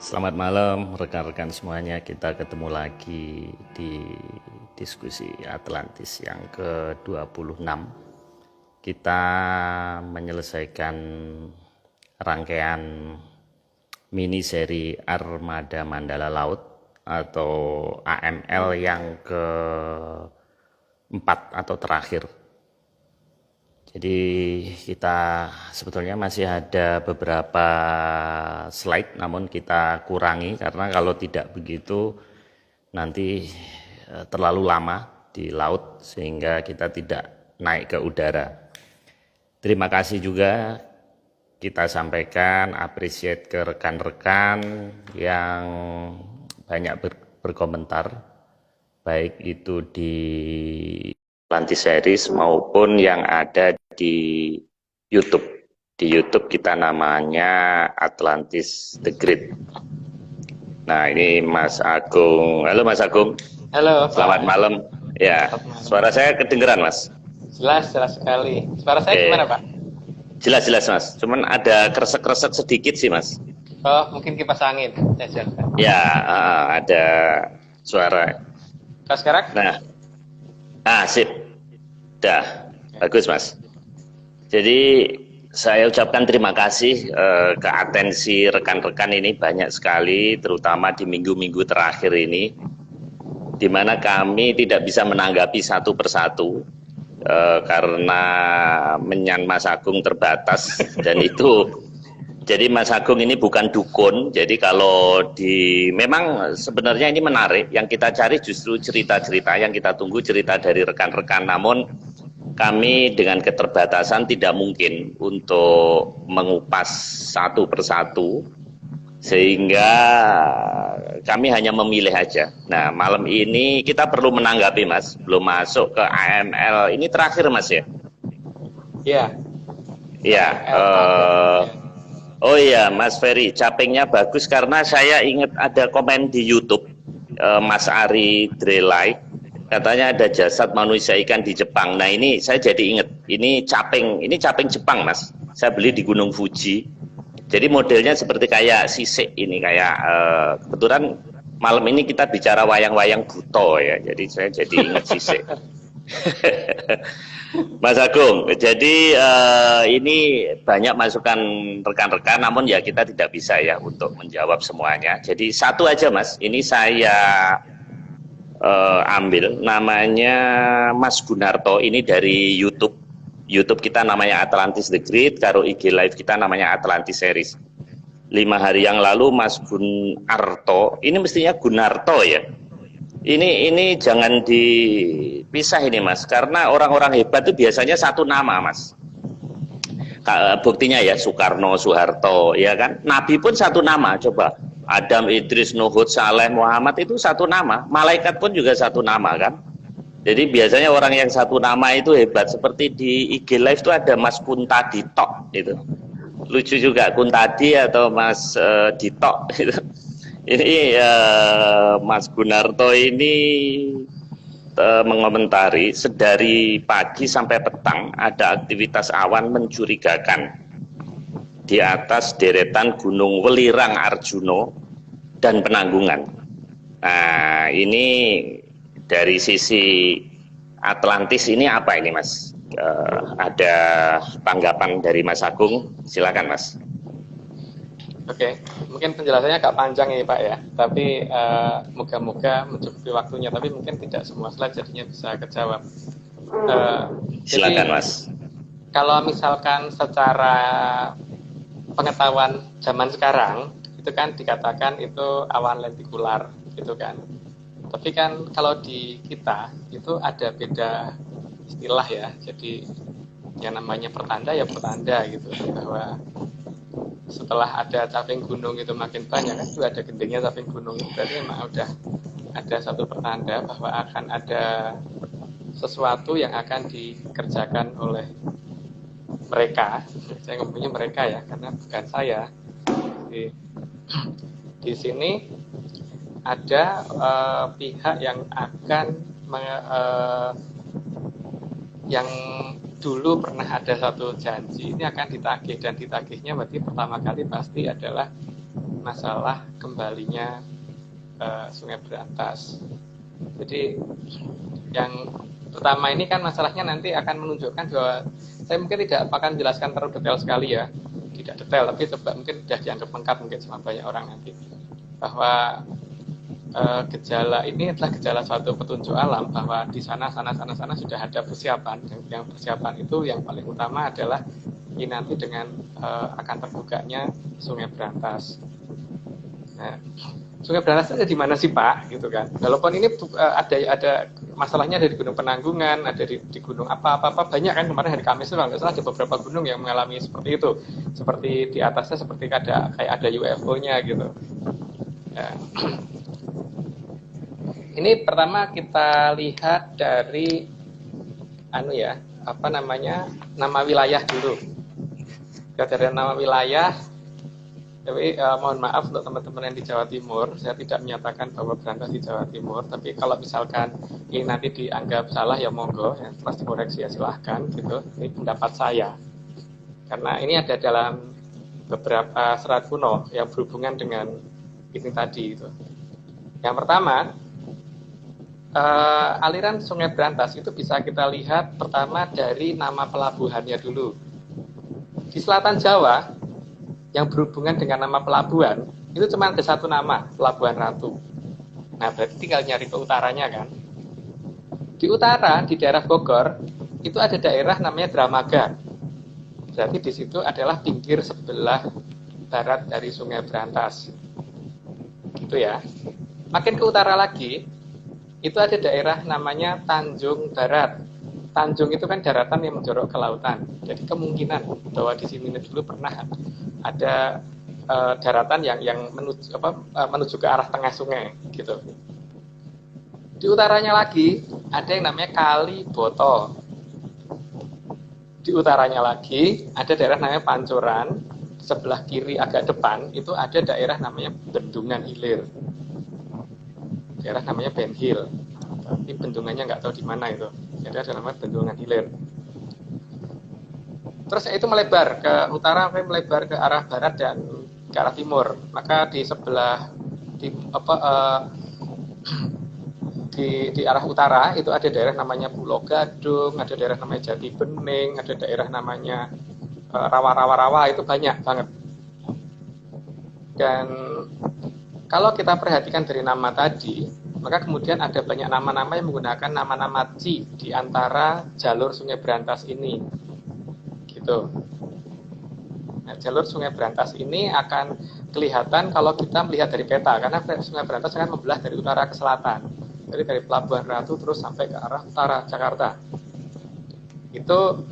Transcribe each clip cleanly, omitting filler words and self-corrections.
Selamat malam rekan-rekan semuanya. Kita ketemu lagi di diskusi Atlantis yang ke-26. Kita menyelesaikan rangkaian mini seri Armada Mandala Laut atau AML yang keempat atau terakhir. Jadi kita sebetulnya masih ada beberapa slide, namun kita kurangi karena kalau tidak begitu nanti terlalu lama di laut sehingga kita tidak naik ke udara. Terima kasih juga kita sampaikan appreciate ke rekan-rekan yang banyak berkomentar, baik itu di Atlantis Series maupun yang ada di YouTube. Di YouTube kita namanya Atlantis The Great. Nah, ini Mas Agung. Halo Mas Agung. Halo. Selamat malam. Ya, suara saya kedengeran Mas? Jelas sekali. Suara saya gimana Pak? Jelas Mas. Cuman ada kresek-kresek sedikit sih Mas. Oh, mungkin kipas angin. Ya, ada suara. Kalau sekarang? Sip. Dah, bagus Mas. Jadi saya ucapkan terima kasih ke atensi rekan-rekan ini banyak sekali, terutama di minggu-minggu terakhir ini, di mana kami tidak bisa menanggapi satu persatu karena menyan Mas Agung terbatas dan itu. Jadi Mas Agung ini bukan dukun, jadi kalau memang sebenarnya ini menarik, yang kita cari justru cerita-cerita, yang kita tunggu cerita dari rekan-rekan, namun kami dengan keterbatasan tidak mungkin untuk mengupas satu persatu, sehingga kami hanya memilih aja. Nah, malam ini kita perlu menanggapi Mas, belum masuk ke AML, ini terakhir Mas ya? Iya. Iya. Oh iya Mas Ferry, capingnya bagus karena saya ingat ada komen di YouTube Mas Ari Drelai, katanya ada jasad manusia ikan di Jepang. Nah ini saya jadi ingat, ini caping Jepang Mas. Saya beli di Gunung Fuji. Jadi modelnya seperti kayak sisik ini, kayak kebetulan malam ini kita bicara wayang-wayang buto ya. Jadi saya jadi ingat sisik. Mas Agung, jadi ini banyak masukan rekan-rekan, namun ya kita tidak bisa ya untuk menjawab semuanya. Jadi satu aja Mas, ini saya ambil, namanya Mas Gunarto, ini dari YouTube. YouTube kita namanya Atlantis The Great, karo IG Live kita namanya Atlantis Series. 5 hari yang lalu Mas Gunarto, ini mestinya Gunarto ya. Ini jangan dipisah ini Mas, karena orang-orang hebat itu biasanya satu nama Mas. Buktinya ya Soekarno, Soeharto, ya kan. Nabi pun satu nama, coba. Adam, Idris, Nuhud, Saleh, Muhammad itu satu nama. Malaikat pun juga satu nama kan. Jadi biasanya orang yang satu nama itu hebat. Seperti di IG Live itu ada Mas Kuntadi Tok itu. Lucu juga Kuntadi atau Mas Ditok gitu. Ini Mas Gunarto ini mengomentari, sedari pagi sampai petang ada aktivitas awan mencurigakan di atas deretan Gunung Welirang Arjuno dan Penanggungan. Nah ini dari sisi Atlantis ini apa ini Mas? Ada tanggapan dari Mas Agung? Silakan Mas. Oke, mungkin penjelasannya agak panjang ya Pak ya, tapi moga-moga mencukupi waktunya, tapi mungkin tidak semua slide jadinya bisa kejawab. Silakan Mas. Kalau misalkan secara pengetahuan zaman sekarang, itu kan dikatakan itu awan lentikular gitu kan. Tapi kan kalau di kita itu ada beda istilah ya, jadi yang namanya pertanda ya pertanda gitu, bahwa setelah ada caping gunung itu makin banyak kan, itu ada gendengnya caping gunung itu, berarti memang udah ada satu pertanda bahwa akan ada sesuatu yang akan dikerjakan oleh mereka. Saya ngomongnya mereka ya, karena bukan saya. Di sini ada pihak yang akan yang dulu pernah ada satu janji, ini akan ditagih, dan ditagihnya berarti pertama kali pasti adalah masalah kembalinya Sungai Berantas. Jadi yang pertama ini kan masalahnya nanti akan menunjukkan bahwa saya mungkin tidak akan jelaskan terlalu detail sekali ya, tidak detail, tapi coba mungkin sudah dianggap lengkap mungkin sama banyak orang nanti, bahwa gejala ini adalah gejala suatu petunjuk alam bahwa di sana sudah ada persiapan. Yang persiapan itu yang paling utama adalah ini nanti dengan akan terbukanya Sungai Berantas. Nah, Sungai Berantas ada di mana sih Pak? Gitu kan. Walaupun ini ada masalahnya ada di Gunung Penanggungan, ada di gunung apa banyak kan, kemarin hari Kamis itu kalau nggak salah ada beberapa gunung yang mengalami seperti itu, seperti di atasnya seperti kayak ada UFO-nya gitu. Ya. Ini pertama kita lihat dari nama wilayah dulu. Dari nama wilayah. Tapi mohon maaf untuk teman-teman yang di Jawa Timur, saya tidak menyatakan bahwa Berantas di Jawa Timur, tapi kalau misalkan ini nanti dianggap salah ya monggo, ya, setelah dikoreksi ya silahkan gitu. Ini pendapat saya. Karena ini ada dalam beberapa serat kuno yang berhubungan dengan ini tadi itu. Yang pertama, aliran Sungai Berantas itu bisa kita lihat pertama dari nama pelabuhannya dulu. Di selatan Jawa yang berhubungan dengan nama pelabuhan itu cuma ada satu nama, Pelabuhan Ratu. Nah, berarti tinggal nyari ke utaranya kan. Di utara, di daerah Bogor, itu ada daerah namanya Dramaga. Berarti di situ adalah pinggir sebelah barat dari Sungai Berantas. Gitu ya. Makin ke utara lagi, itu ada daerah namanya Tanjung Barat. Tanjung itu kan daratan yang menjorok ke lautan. Jadi kemungkinan bahwa di sini dulu pernah ada daratan yang menuju ke arah tengah sungai gitu. Di utaranya lagi ada yang namanya Kali Boto. Di utaranya lagi ada daerah namanya Pancoran. Sebelah kiri agak depan itu ada daerah namanya Bendungan Hilir. Daerah namanya Ben Hill. Tapi bendungannya nggak tahu di mana itu. Jadi ada namanya Bendungan Hilir. Terus itu melebar ke utara, melebar ke arah barat dan ke arah timur. Maka di sebelah di arah utara itu ada daerah namanya Pulau Gadung, ada daerah namanya Jati Bening, ada daerah namanya rawa-rawa itu banyak banget. Dan kalau kita perhatikan dari nama tadi, maka kemudian ada banyak nama-nama yang menggunakan nama-nama Ci di antara jalur Sungai Berantas ini. Gitu. Nah, jalur Sungai Berantas ini akan kelihatan kalau kita melihat dari peta, karena Sungai Berantas akan membelah dari utara ke selatan. Jadi dari Pelabuhan Ratu terus sampai ke arah utara Jakarta. Itu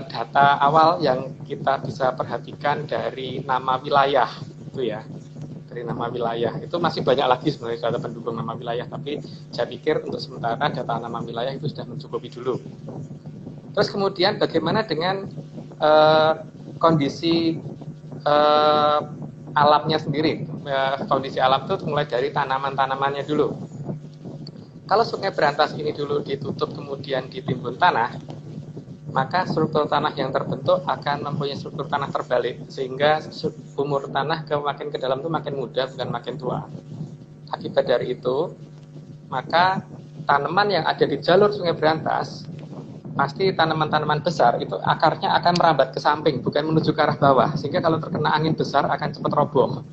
data awal yang kita bisa perhatikan dari nama wilayah, itu ya. Dari nama wilayah itu masih banyak lagi sebenarnya data pendukung nama wilayah, tapi saya pikir untuk sementara data nama wilayah itu sudah mencukupi dulu. Terus kemudian bagaimana dengan kondisi alamnya sendiri? Kondisi alam itu mulai dari tanaman-tanamannya dulu. Kalau Sungai Berantas ini dulu ditutup kemudian ditimbun tanah, maka struktur tanah yang terbentuk akan mempunyai struktur tanah terbalik, sehingga umur tanah makin ke dalam itu makin muda bukan makin tua. Akibat dari itu, maka tanaman yang ada di jalur Sungai Berantas pasti tanaman-tanaman besar itu akarnya akan merambat ke samping, bukan menuju ke arah bawah, sehingga kalau terkena angin besar akan cepat roboh.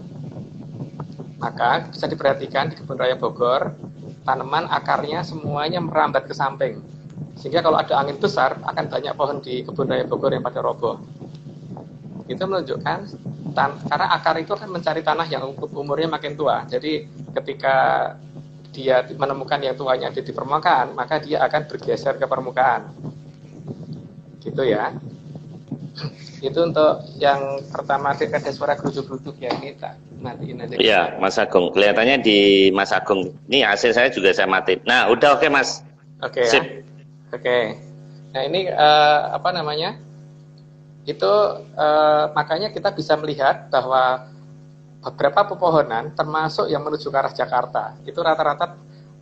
Maka bisa diperhatikan di Kebun Raya Bogor, tanaman akarnya semuanya merambat ke samping, sehingga kalau ada angin besar akan banyak pohon di Kebun Raya Bogor yang pada roboh. Itu menunjukkan karena akar itu kan mencari tanah yang umurnya makin tua. Jadi ketika dia menemukan yang tuanya ada di permukaan, maka dia akan bergeser ke permukaan. Gitu ya. Itu untuk yang pertama, ada suara geruduk-geruduk ya, ini tak matiin aja. Iya, Mas Agung. Kelihatannya di Mas Agung. Ini AC saya juga saya matiin. Nah, udah oke, Mas. Oke. Sip. Ya. Oke. Nah, ini Itu makanya kita bisa melihat bahwa beberapa pepohonan termasuk yang menuju ke arah Jakarta itu rata-rata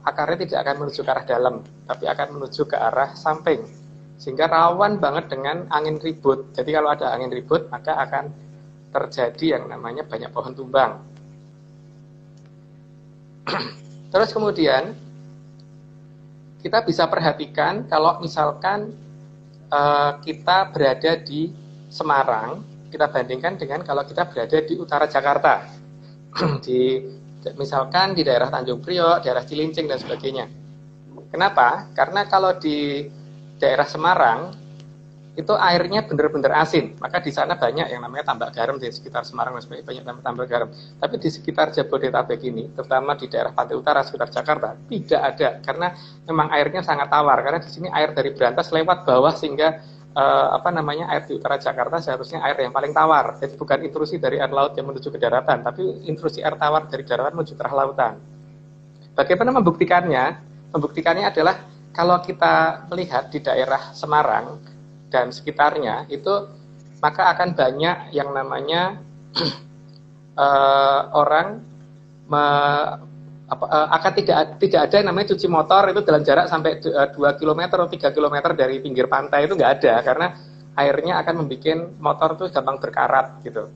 akarnya tidak akan menuju ke arah dalam, tapi akan menuju ke arah samping, sehingga rawan banget dengan angin ribut. Jadi kalau ada angin ribut maka akan terjadi yang namanya banyak pohon tumbang. Terus kemudian kita bisa perhatikan kalau misalkan kita berada di Semarang, kita bandingkan dengan kalau kita berada di utara Jakarta, misalkan di daerah Tanjung Priok, daerah Cilincing dan sebagainya. Kenapa? Karena kalau di daerah Semarang itu airnya benar-benar asin, maka di sana banyak yang namanya tambak garam di sekitar Semarang dan sebagainya, banyak tambak garam. Tapi di sekitar Jabodetabek ini, terutama di daerah pantai utara sekitar Jakarta, tidak ada karena memang airnya sangat tawar. Karena di sini air dari Berantas lewat bawah sehingga air di utara Jakarta seharusnya air yang paling tawar. Jadi bukan intrusi dari air laut yang menuju ke daratan, tapi intrusi air tawar dari daratan menuju ke arah lautan. Bagaimana membuktikannya? Membuktikannya adalah kalau kita melihat di daerah Semarang dan sekitarnya itu, maka akan banyak yang namanya orang akan tidak ada yang namanya cuci motor itu dalam jarak sampai 2 km atau 3 km dari pinggir pantai, itu nggak ada, karena airnya akan membuat motor itu gampang berkarat gitu.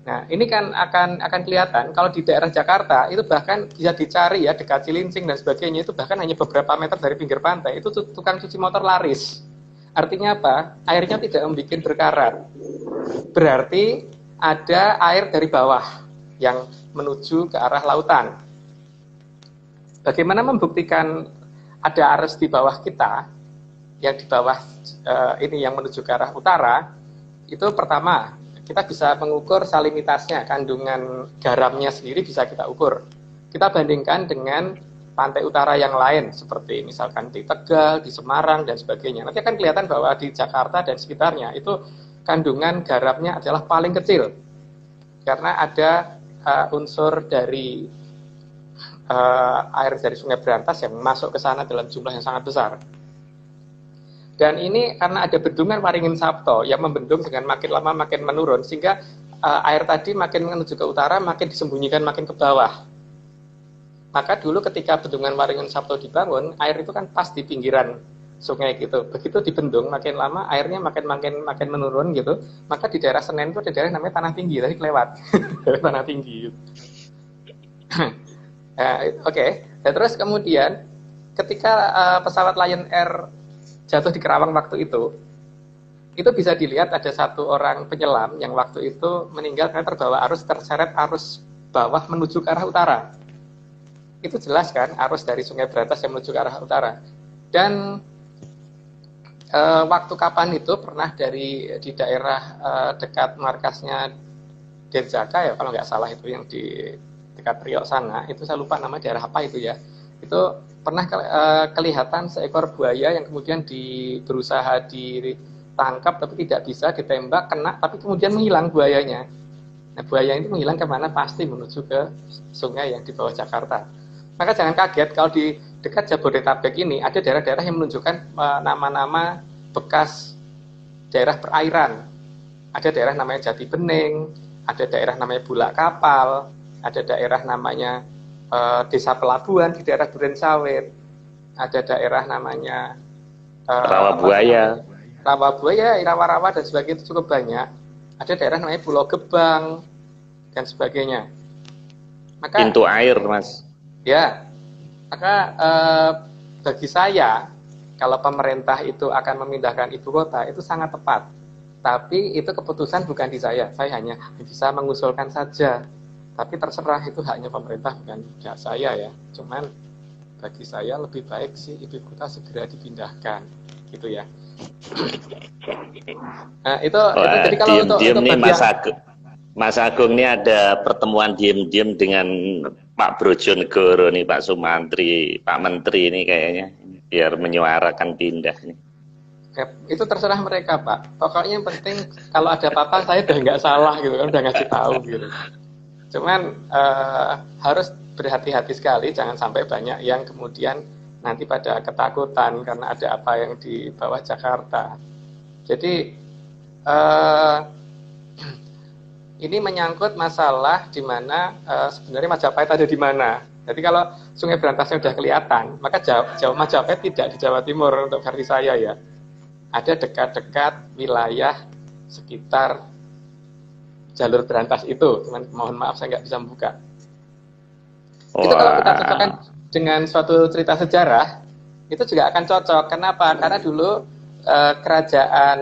Nah, ini kan akan kelihatan kalau di daerah Jakarta itu bahkan bisa dicari ya, dekat Cilincing dan sebagainya, itu bahkan hanya beberapa meter dari pinggir pantai itu tukang cuci motor laris. Artinya apa? Airnya tidak membuat berkarat. Berarti ada air dari bawah yang menuju ke arah lautan. Bagaimana membuktikan ada arus di bawah kita, yang di bawah ini yang menuju ke arah utara? Itu pertama, kita bisa mengukur salinitasnya, kandungan garamnya sendiri bisa kita ukur. Kita bandingkan dengan pantai utara yang lain, seperti misalkan di Tegal, di Semarang, dan sebagainya. Nanti akan kelihatan bahwa di Jakarta dan sekitarnya itu kandungan garamnya adalah paling kecil. Karena ada unsur dari air dari Sungai Berantas yang masuk ke sana dalam jumlah yang sangat besar. Dan ini karena ada bendungan Waringin Sabto yang membendung dengan makin lama makin menurun, sehingga air tadi makin menuju ke utara, makin disembunyikan makin ke bawah. Maka dulu ketika bendungan Waringin Sabto dibangun, air itu kan pas di pinggiran sungai gitu. Begitu dibendung, makin lama airnya makin menurun gitu. Maka di daerah Senen itu ada daerah namanya tanah tinggi, tadi kelewat. Tanah tinggi. Gitu. Oke. Dan terus kemudian ketika pesawat Lion Air jatuh di Kerawang waktu itu bisa dilihat ada satu orang penyelam yang waktu itu meninggal karena terbawa arus, terseret arus bawah menuju ke arah utara. Itu jelas kan arus dari Sungai Berantas yang menuju ke arah utara. Dan waktu kapan itu pernah di daerah dekat markasnya Denjaka ya kalau nggak salah, itu yang di dekat Priok sana, itu saya lupa nama daerah apa itu ya. Itu pernah kelihatan seekor buaya yang kemudian berusaha ditangkap tapi tidak bisa, ditembak, kena, tapi kemudian menghilang buayanya. Nah, buaya itu menghilang kemana? Pasti menuju ke sungai yang di bawah Jakarta. Maka jangan kaget kalau di dekat Jabodetabek ini ada daerah-daerah yang menunjukkan nama-nama bekas daerah perairan. Ada daerah namanya Jati Bening, ada daerah namanya Bulak Kapal, ada daerah namanya Desa Pelabuhan di daerah Duren Sawit, ada daerah namanya Rawa Buaya, Rawa-rawa dan sebagainya, itu cukup banyak. Ada daerah namanya Pulau Gebang dan sebagainya. Maka, pintu air, Mas. Ya, maka bagi saya kalau pemerintah itu akan memindahkan ibu kota itu sangat tepat. Tapi itu keputusan bukan di saya hanya bisa mengusulkan saja. Tapi terserah, itu haknya pemerintah, bukan hak saya ya. Cuman bagi saya lebih baik sih ibu kota segera dipindahkan, gitu ya. Nah, itu jadi kalau untuk bagian Mas Agung ini ada pertemuan diem-diem dengan Pak Brojonegoro nih, Pak Sumantri, Pak Menteri ini kayaknya biar menyuarakan pindah nih. Ya, itu terserah mereka, Pak. Pokoknya yang penting kalau ada apa-apa saya udah nggak salah gitu kan, udah ngasih tahu gitu. Cuman harus berhati-hati sekali, jangan sampai banyak yang kemudian nanti pada ketakutan karena ada apa yang di bawah Jakarta. Jadi ini menyangkut masalah di mana sebenarnya Majapahit ada di mana. Jadi kalau Sungai Berantasnya sudah kelihatan, maka Jawa Majapahit tidak di Jawa Timur untuk versi saya ya. Ada dekat-dekat wilayah sekitar jalur Berantas itu. Cuman mohon maaf saya nggak bisa membuka. Itu kalau kita Wah. cocokkan dengan suatu cerita sejarah, itu juga akan cocok. Kenapa? Karena dulu kerajaan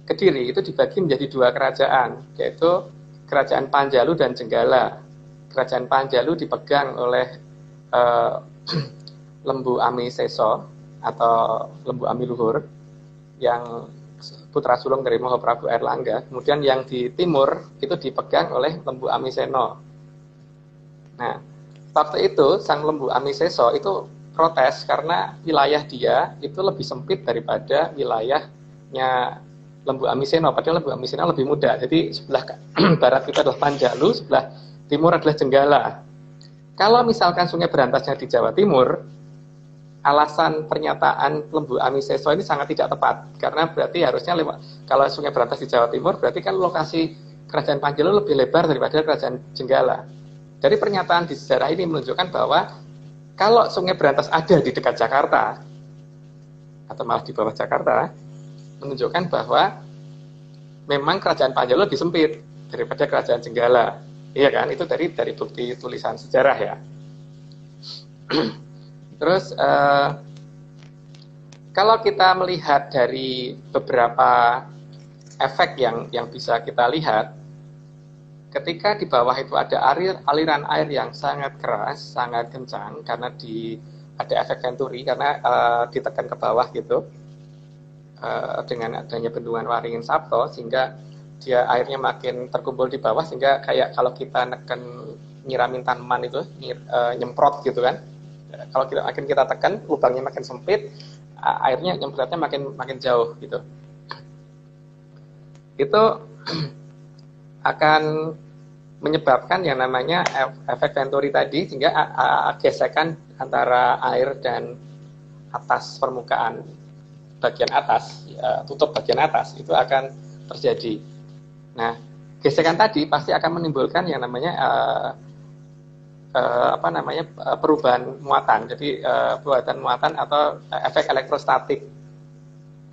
Kediri itu dibagi menjadi dua kerajaan, yaitu kerajaan Panjalu dan Jenggala. Kerajaan Panjalu dipegang oleh eh, Lembu Ami Seso atau Lembu Ami Luhur, yang putra sulung dari Mahaprabu Airlangga. Kemudian yang di timur itu dipegang oleh Lembu Ami Seno. Nah, waktu itu sang Lembu Ami Seso itu protes karena wilayah dia itu lebih sempit daripada wilayahnya Lembu Amiseno, padahal Lembu Amiseno lebih muda. Jadi sebelah barat itu adalah Panjalu, sebelah timur adalah Jenggala. Kalau misalkan Sungai Berantasnya di Jawa Timur, alasan pernyataan Lembu Amiseso ini sangat tidak tepat, karena berarti harusnya kalau Sungai Berantas di Jawa Timur, berarti kan lokasi kerajaan Panjalu lebih lebar daripada kerajaan Jenggala. Dari pernyataan di sejarah ini menunjukkan bahwa kalau Sungai Berantas ada di dekat Jakarta, atau malah di bawah Jakarta, menunjukkan bahwa memang kerajaan Panjalu lebih sempit daripada kerajaan Jenggala. Iya kan? Itu dari bukti tulisan sejarah ya. Terus kalau kita melihat dari beberapa efek yang bisa kita lihat, ketika di bawah itu ada aliran air yang sangat keras, sangat kencang, karena ada efek Venturi, karena ditekan ke bawah gitu, dengan adanya bendungan Waringin Sabto, sehingga dia airnya makin terkumpul di bawah, sehingga kayak kalau kita nyiramin tanaman itu nyemprot gitu kan. Kalau kita tekan, lubangnya makin sempit, airnya nyemprotnya makin jauh gitu. Itu akan menyebabkan yang namanya efek Venturi tadi, sehingga gesekan antara air dan atas permukaan bagian atas, tutup bagian atas itu akan terjadi. Nah, gesekan tadi pasti akan menimbulkan yang namanya perubahan muatan. Jadi perubahan muatan atau efek elektrostatik.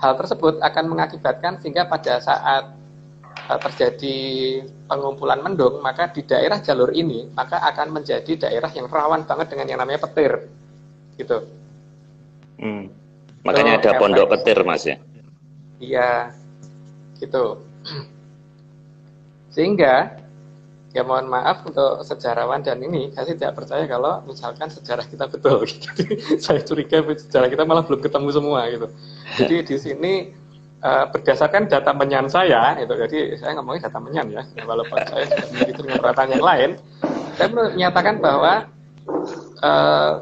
Hal tersebut akan mengakibatkan sehingga pada saat terjadi pengumpulan mendung, maka di daerah jalur ini maka akan menjadi daerah yang rawan banget dengan yang namanya petir, gitu. Makanya ada pondok petir, Mas ya. Iya, gitu. Sehingga ya mohon maaf untuk sejarawan dan ini, saya tidak percaya kalau misalkan sejarah kita betul. Gitu. Saya curiga sejarah kita malah belum ketemu semua gitu. Jadi di sini berdasarkan data menyan saya, itu jadi saya ngomongin data menyan ya, walaupun saya sudah memiliki dengan perkataan yang lain, saya menyatakan bahwa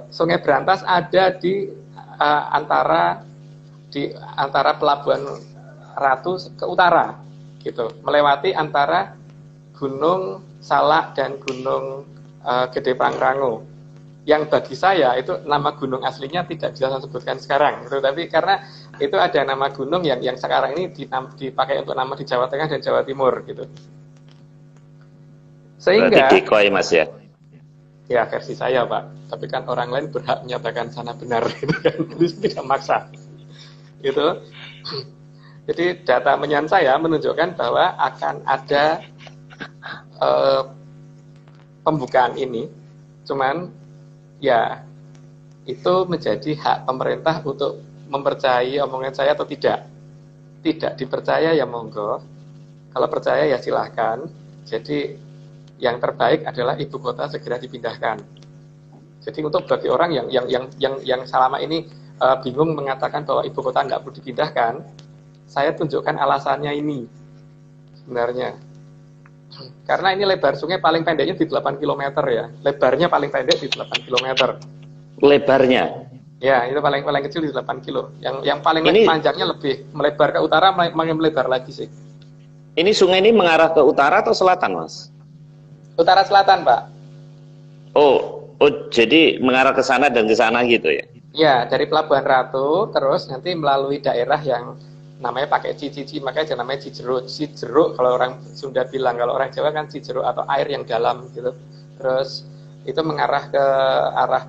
Sungai Berantas ada di antara Pelabuhan Ratu ke utara, gitu, melewati antara Gunung Salak dan Gunung Gede Pangrango. Yang bagi saya itu nama gunung aslinya tidak bisa saya sebutkan sekarang, gitu. Tapi karena itu ada nama gunung yang sekarang ini dipakai untuk nama di Jawa Tengah dan Jawa Timur, gitu. Sehingga berarti decoy, Mas ya. Ya versi saya Pak, tapi kan orang lain berhak menyatakan sana benar, gitu kan, itu tidak maksa, gitu. Jadi data menyan saya menunjukkan bahwa akan ada pembukaan ini, cuman ya itu menjadi hak pemerintah untuk mempercayai omongan saya atau tidak. Tidak dipercaya ya monggo, kalau percaya ya silahkan. Jadi yang terbaik adalah ibu kota segera dipindahkan. Jadi untuk bagi orang yang selama ini bingung mengatakan bahwa ibu kota nggak perlu dipindahkan, saya tunjukkan alasannya ini sebenarnya. Karena ini lebar sungai paling pendeknya di 8 km ya. Lebarnya paling pendek di 8 km. Lebarnya? Ya, itu paling kecil di 8 kilo. Yang paling panjangnya lebih melebar ke utara, makin melebar lagi sih. Ini sungai ini mengarah ke utara atau selatan, Mas? Utara selatan, Pak. Oh, jadi mengarah ke sana dan ke sana gitu ya? Ya, dari Pelabuhan Ratu, terus nanti melalui daerah yang namanya pakai cici, makanya namanya Cijeruk kalau orang Sunda bilang, kalau orang Jawa kan Cijeruk atau air yang dalam gitu. Terus itu mengarah ke arah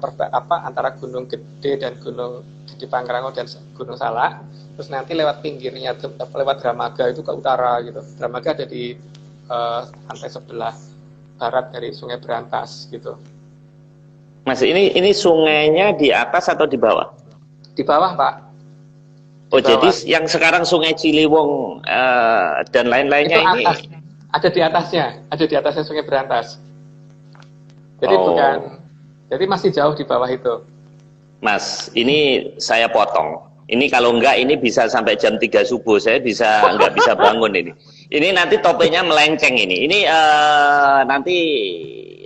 antara Gunung Gede dan Gunung Gede Pangrango dan Gunung Salak. Terus nanti lewat pinggirnya, lewat Dramaga itu ke utara gitu. Dramaga ada di pantai sebelah barat dari Sungai Berantas gitu. Mas, ini sungainya di atas atau di bawah? Di bawah, Pak. Oh, jadi yang sekarang Sungai Ciliwung dan lain-lainnya itu ini atas, ada di atasnya Sungai Berantas. Jadi jadi masih jauh di bawah itu. Mas, ini saya potong. Ini kalau enggak, ini bisa sampai jam 3 subuh. Saya nggak bisa bangun ini. Ini nanti topiknya melenceng ini. Ini nanti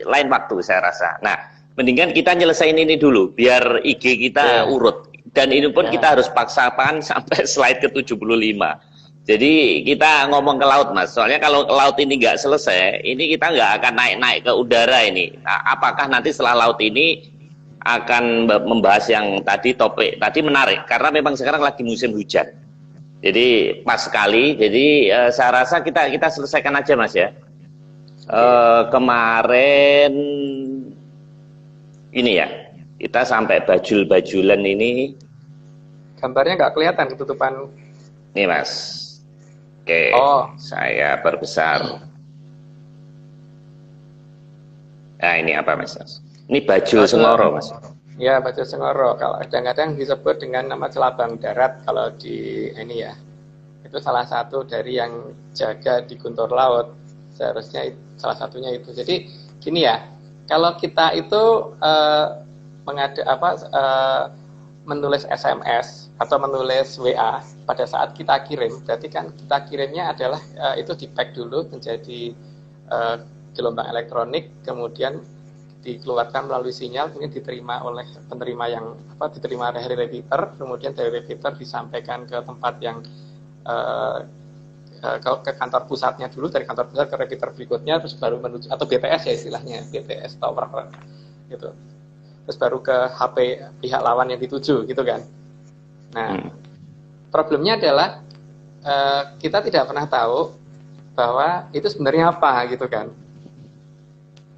lain waktu saya rasa. Nah, mendingan kita nyelesain ini dulu, biar IG kita urut. Dan ini pun kita harus paksakan sampai slide ke-75. Jadi kita ngomong ke laut, Mas. Soalnya kalau laut ini nggak selesai, ini kita nggak akan naik-naik ke udara ini. Nah, apakah nanti setelah laut ini akan membahas yang topik tadi menarik karena memang sekarang lagi musim hujan, jadi pas sekali. Jadi saya rasa kita selesaikan aja, Mas, ya. Kemarin ini ya, kita sampai bajul-bajulan ini, gambarnya nggak kelihatan ketutupan nih, Mas. Oke, saya perbesar. Nah, ini apa, Mas? Ini Bajul Sengoro, Mas. Ya, Bajul Sengoro. Kalau kadang-kadang disebut dengan nama celabang darat kalau di ini ya. Itu salah satu dari yang jaga di Guntur Laut. Seharusnya salah satunya itu. Jadi gini ya, kalau kita itu menulis SMS atau menulis WA pada saat kita kirim, berarti kan kita kirimnya adalah itu di-pack dulu menjadi gelombang elektronik, kemudian dikeluarkan melalui sinyal, kemudian diterima oleh penerima yang diterima dari repeater, kemudian dari repeater disampaikan ke tempat yang ke kantor pusatnya dulu, dari kantor pusat ke repeater berikutnya, terus baru menuju, atau BTS ya istilahnya, BTS tower gitu, terus baru ke HP pihak lawan yang dituju gitu kan. Nah, problemnya adalah kita tidak pernah tahu bahwa itu sebenarnya apa gitu kan.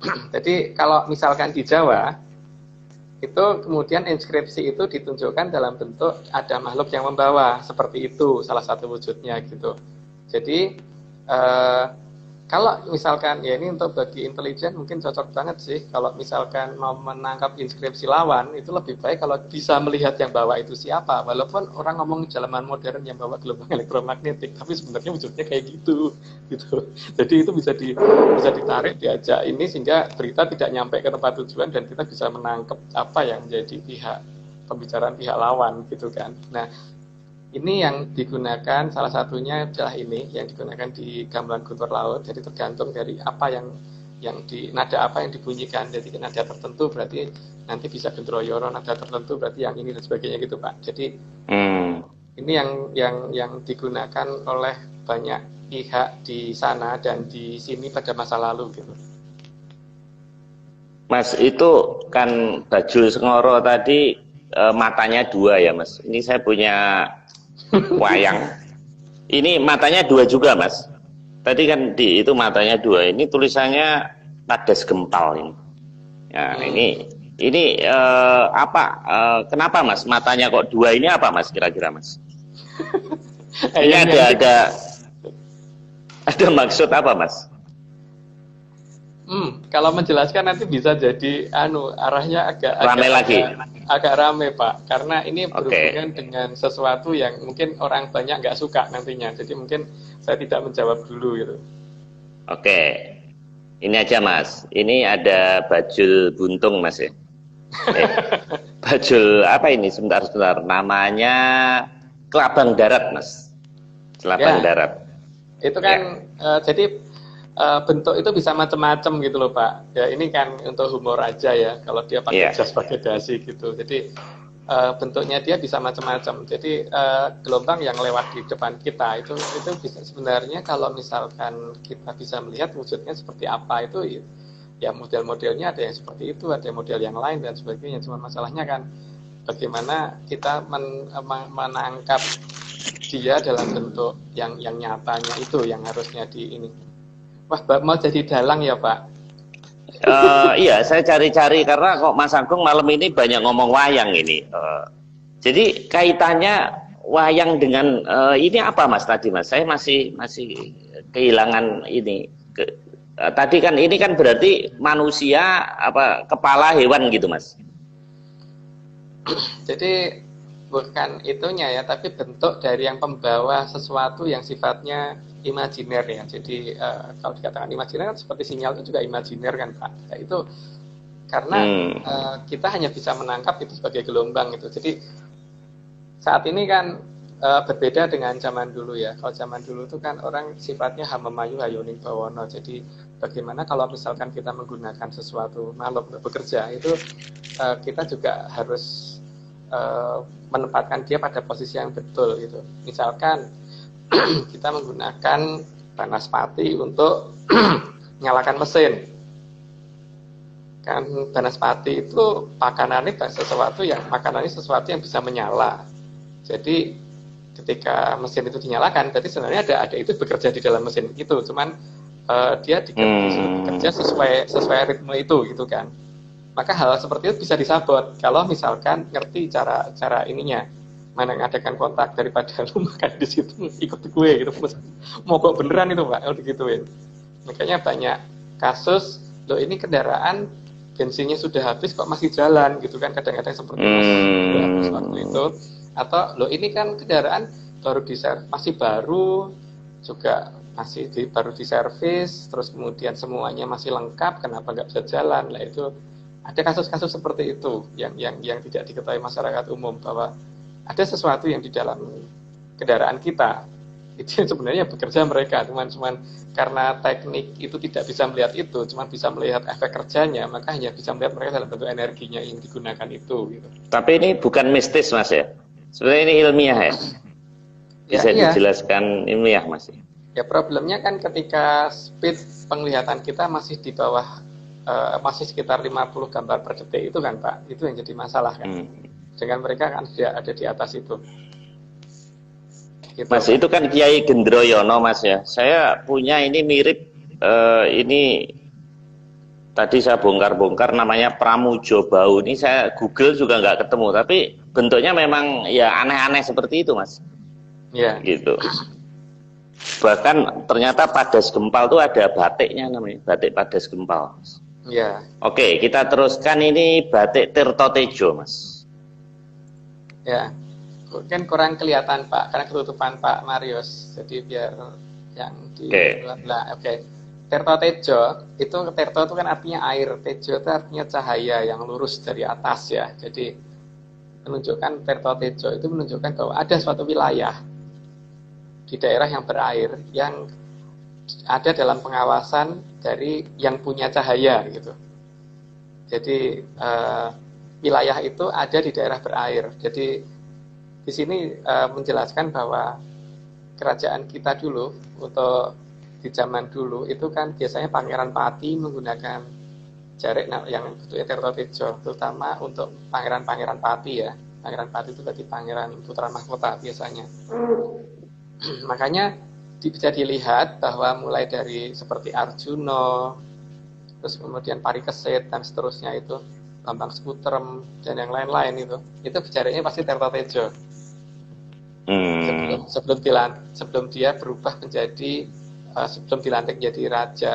Jadi kalau misalkan di Jawa itu kemudian inskripsi itu ditunjukkan dalam bentuk ada makhluk yang membawa, seperti itu salah satu wujudnya gitu. Jadi kalau misalkan ya ini untuk bagi intelijen mungkin cocok banget sih, kalau misalkan mau menangkap inskripsi lawan itu lebih baik kalau bisa melihat yang bawa itu siapa, walaupun orang ngomong zaman modern yang bawa gelombang elektromagnetik, tapi sebenarnya wujudnya kayak gitu. Jadi itu bisa ditarik, diajak ini sehingga berita tidak nyampe ke tempat tujuan dan kita bisa menangkap apa yang menjadi pembicaraan pihak lawan gitu kan. Nah, ini yang digunakan, salah satunya adalah ini yang digunakan di gamelan Guntur Laut. Jadi tergantung dari apa yang nada apa yang dibunyikan. Jadi nada tertentu berarti nanti bisa gendroyoro, nada tertentu berarti yang ini dan sebagainya gitu, Pak. Jadi ini yang digunakan oleh banyak pihak di sana dan di sini pada masa lalu gitu. Mas, itu kan Bajul Sengoro tadi matanya 2 ya, Mas. Ini saya punya wayang. Ini matanya 2 juga, Mas. Tadi kan itu matanya 2. Ini tulisannya Nades Gempal ini. Ya, ini apa? Kenapa, Mas? Matanya kok 2 ini apa, Mas? Kira-kira, Mas? Ini ada maksud apa, Mas? Kalau menjelaskan nanti bisa jadi arahnya agak rame, Pak, karena ini berhubungan dengan sesuatu yang mungkin orang banyak nggak suka nantinya, jadi mungkin saya tidak menjawab dulu gitu. Oke, ini aja, Mas. Ini ada Bajul Buntung, Mas ya. Bajul apa ini? Sebentar. Namanya Kelabang Darat, Mas. Kelabang Darat. Itu kan jadi bentuk itu bisa macam-macam gitu loh, Pak. Ya ini kan untuk humor aja ya, kalau dia pakai jas, pakai dasi gitu. Jadi bentuknya dia bisa macam-macam. Jadi gelombang yang lewat di depan kita itu bisa, sebenarnya kalau misalkan kita bisa melihat wujudnya seperti apa itu ya, model-modelnya ada yang seperti itu, ada model yang lain dan sebagainya. Cuma masalahnya kan bagaimana kita menangkap dia dalam bentuk yang nyatanya itu yang harusnya di ini. Wah, mau jadi dalang ya, Pak? Iya, saya cari-cari karena kok Mas Agung malam ini banyak ngomong wayang ini. Jadi kaitannya wayang dengan ini apa, Mas, tadi, Mas? Saya masih kehilangan ini tadi kan ini kan berarti manusia apa kepala hewan gitu Mas. Jadi bukan itunya ya, tapi bentuk dari yang pembawa sesuatu yang sifatnya imajiner ya. Jadi kalau dikatakan imajiner kan seperti sinyal itu juga imajiner kan Pak. Nah, itu karena kita hanya bisa menangkap itu sebagai gelombang itu. Jadi saat ini kan berbeda dengan zaman dulu ya. Kalau zaman dulu itu kan orang sifatnya hamamayu hayoning bawono. Jadi bagaimana kalau misalkan kita menggunakan sesuatu makhluk untuk bekerja, itu kita juga harus menempatkan dia pada posisi yang betul gitu. Misalkan kita menggunakan banaspati untuk nyalakan mesin. Kan banaspati itu makanannya sesuatu yang bisa menyala. Jadi ketika mesin itu dinyalakan, berarti sebenarnya ada itu bekerja di dalam mesin itu. Cuman dia bekerja sesuai ritme itu gitu kan. Maka hal seperti itu bisa disabot kalau misalkan ngerti cara ininya, mengadakan kontak daripada lu makan di situ ikut gue gitu. Mau kok beneran itu Pak, kalau digituin. Makanya banyak kasus, loh ini kendaraan bensinnya sudah habis kok masih jalan gitu kan, kadang-kadang seperti sudah habis waktu itu. Atau loh ini kan kendaraan baru masih baru juga baru diservis, terus kemudian semuanya masih lengkap, kenapa nggak bisa jalan? Lah itu ada kasus-kasus seperti itu yang tidak diketahui masyarakat umum, bahwa ada sesuatu yang di dalam kendaraan kita itu yang sebenarnya bekerja mereka, cuman karena teknik itu tidak bisa melihat itu, cuman bisa melihat efek kerjanya, maka hanya bisa melihat mereka dalam bentuk energinya yang digunakan itu gitu. Tapi ini bukan mistis Mas ya, sebenarnya ini ilmiah ya, bisa dijelaskan ilmiah Mas? Ya problemnya kan ketika speed penglihatan kita masih di bawah masih sekitar 50 gambar per detik itu kan Pak, itu yang jadi masalah kan. Dengan mereka kan ada di atas itu. Gitu, Mas, itu kan Kiai Gendroyono Mas ya. Saya punya ini mirip ini tadi saya bongkar-bongkar namanya Pramujo Bau. Ini saya Google juga nggak ketemu, tapi bentuknya memang ya aneh-aneh seperti itu Mas. Iya. Gitu. Bahkan ternyata Padas Gempal tuh ada batiknya namanya, batik Padas Gempal. Iya. Oke, kita teruskan ini batik Tirtotejo Mas. Ya, mungkin kurang kelihatan Pak, karena ketutupan Pak Marius. Jadi biar yang di belah. Oke. Tirtotejo itu Tirto itu kan artinya air, Tejo itu artinya cahaya yang lurus dari atas ya. Jadi menunjukkan Tirtotejo itu menunjukkan bahwa ada suatu wilayah di daerah yang berair yang ada dalam pengawasan dari yang punya cahaya gitu. Jadi wilayah itu ada di daerah berair. Jadi di sini menjelaskan bahwa kerajaan kita dulu untuk di zaman dulu itu kan biasanya Pangeran Pati menggunakan jarik yang bentuknya Tirtotejo, terutama untuk pangeran-pangeran Pati ya. Pangeran Pati itu berarti pangeran putra mahkota biasanya. Makanya bisa dilihat bahwa mulai dari seperti Arjuno, terus kemudian Parikesit dan seterusnya itu, Bambang Suputrem dan yang lain-lain itu bicaranya pasti Tirtotejo. Sebelum dia berubah menjadi sebelum dilantik menjadi raja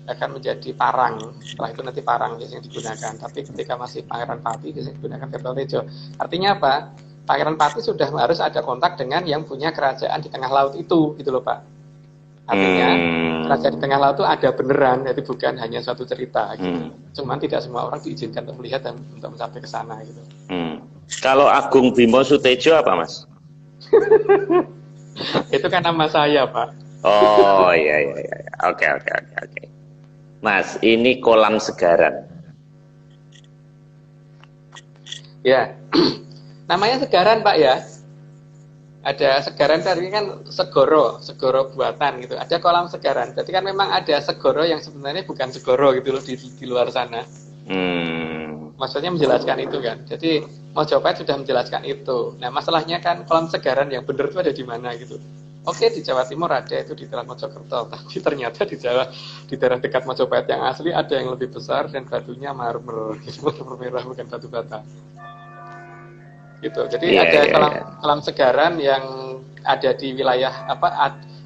akan menjadi Parang. Setelah itu nanti Parang biasanya digunakan. Tapi ketika masih Pangeran Pati biasanya digunakan Tirtotejo. Artinya apa? Pangeran Pati sudah harus ada kontak dengan yang punya kerajaan di tengah laut itu, gitu loh Pak. Artinya kerajaan di tengah laut itu ada beneran, jadi bukan hanya suatu cerita. Gitu. Cuman tidak semua orang diizinkan untuk melihat dan untuk mencapai ke sana. Gitu. Kalau Agung Bimo Sutejo apa Mas? Itu kan nama saya Pak. Oh iya. Oke. Mas, ini kolam segaran. Ya. Namanya segaran Pak ya. Ada segaran tadi kan segoro buatan gitu. Ada kolam segaran. Jadi kan memang ada segoro yang sebenarnya bukan segoro gitu loh di luar sana. Maksudnya menjelaskan itu kan. Jadi Mojopahit sudah menjelaskan itu. Nah masalahnya kan kolam segaran yang benar itu ada di mana gitu. Oke, di Jawa Timur ada itu di daerah Mojokerto, tapi ternyata di daerah dekat Mojopahit yang asli ada yang lebih besar dan batunya marmer, gitu, marmer merah bukan batu bata. Gitu. Jadi ada kolam segaran yang ada di wilayah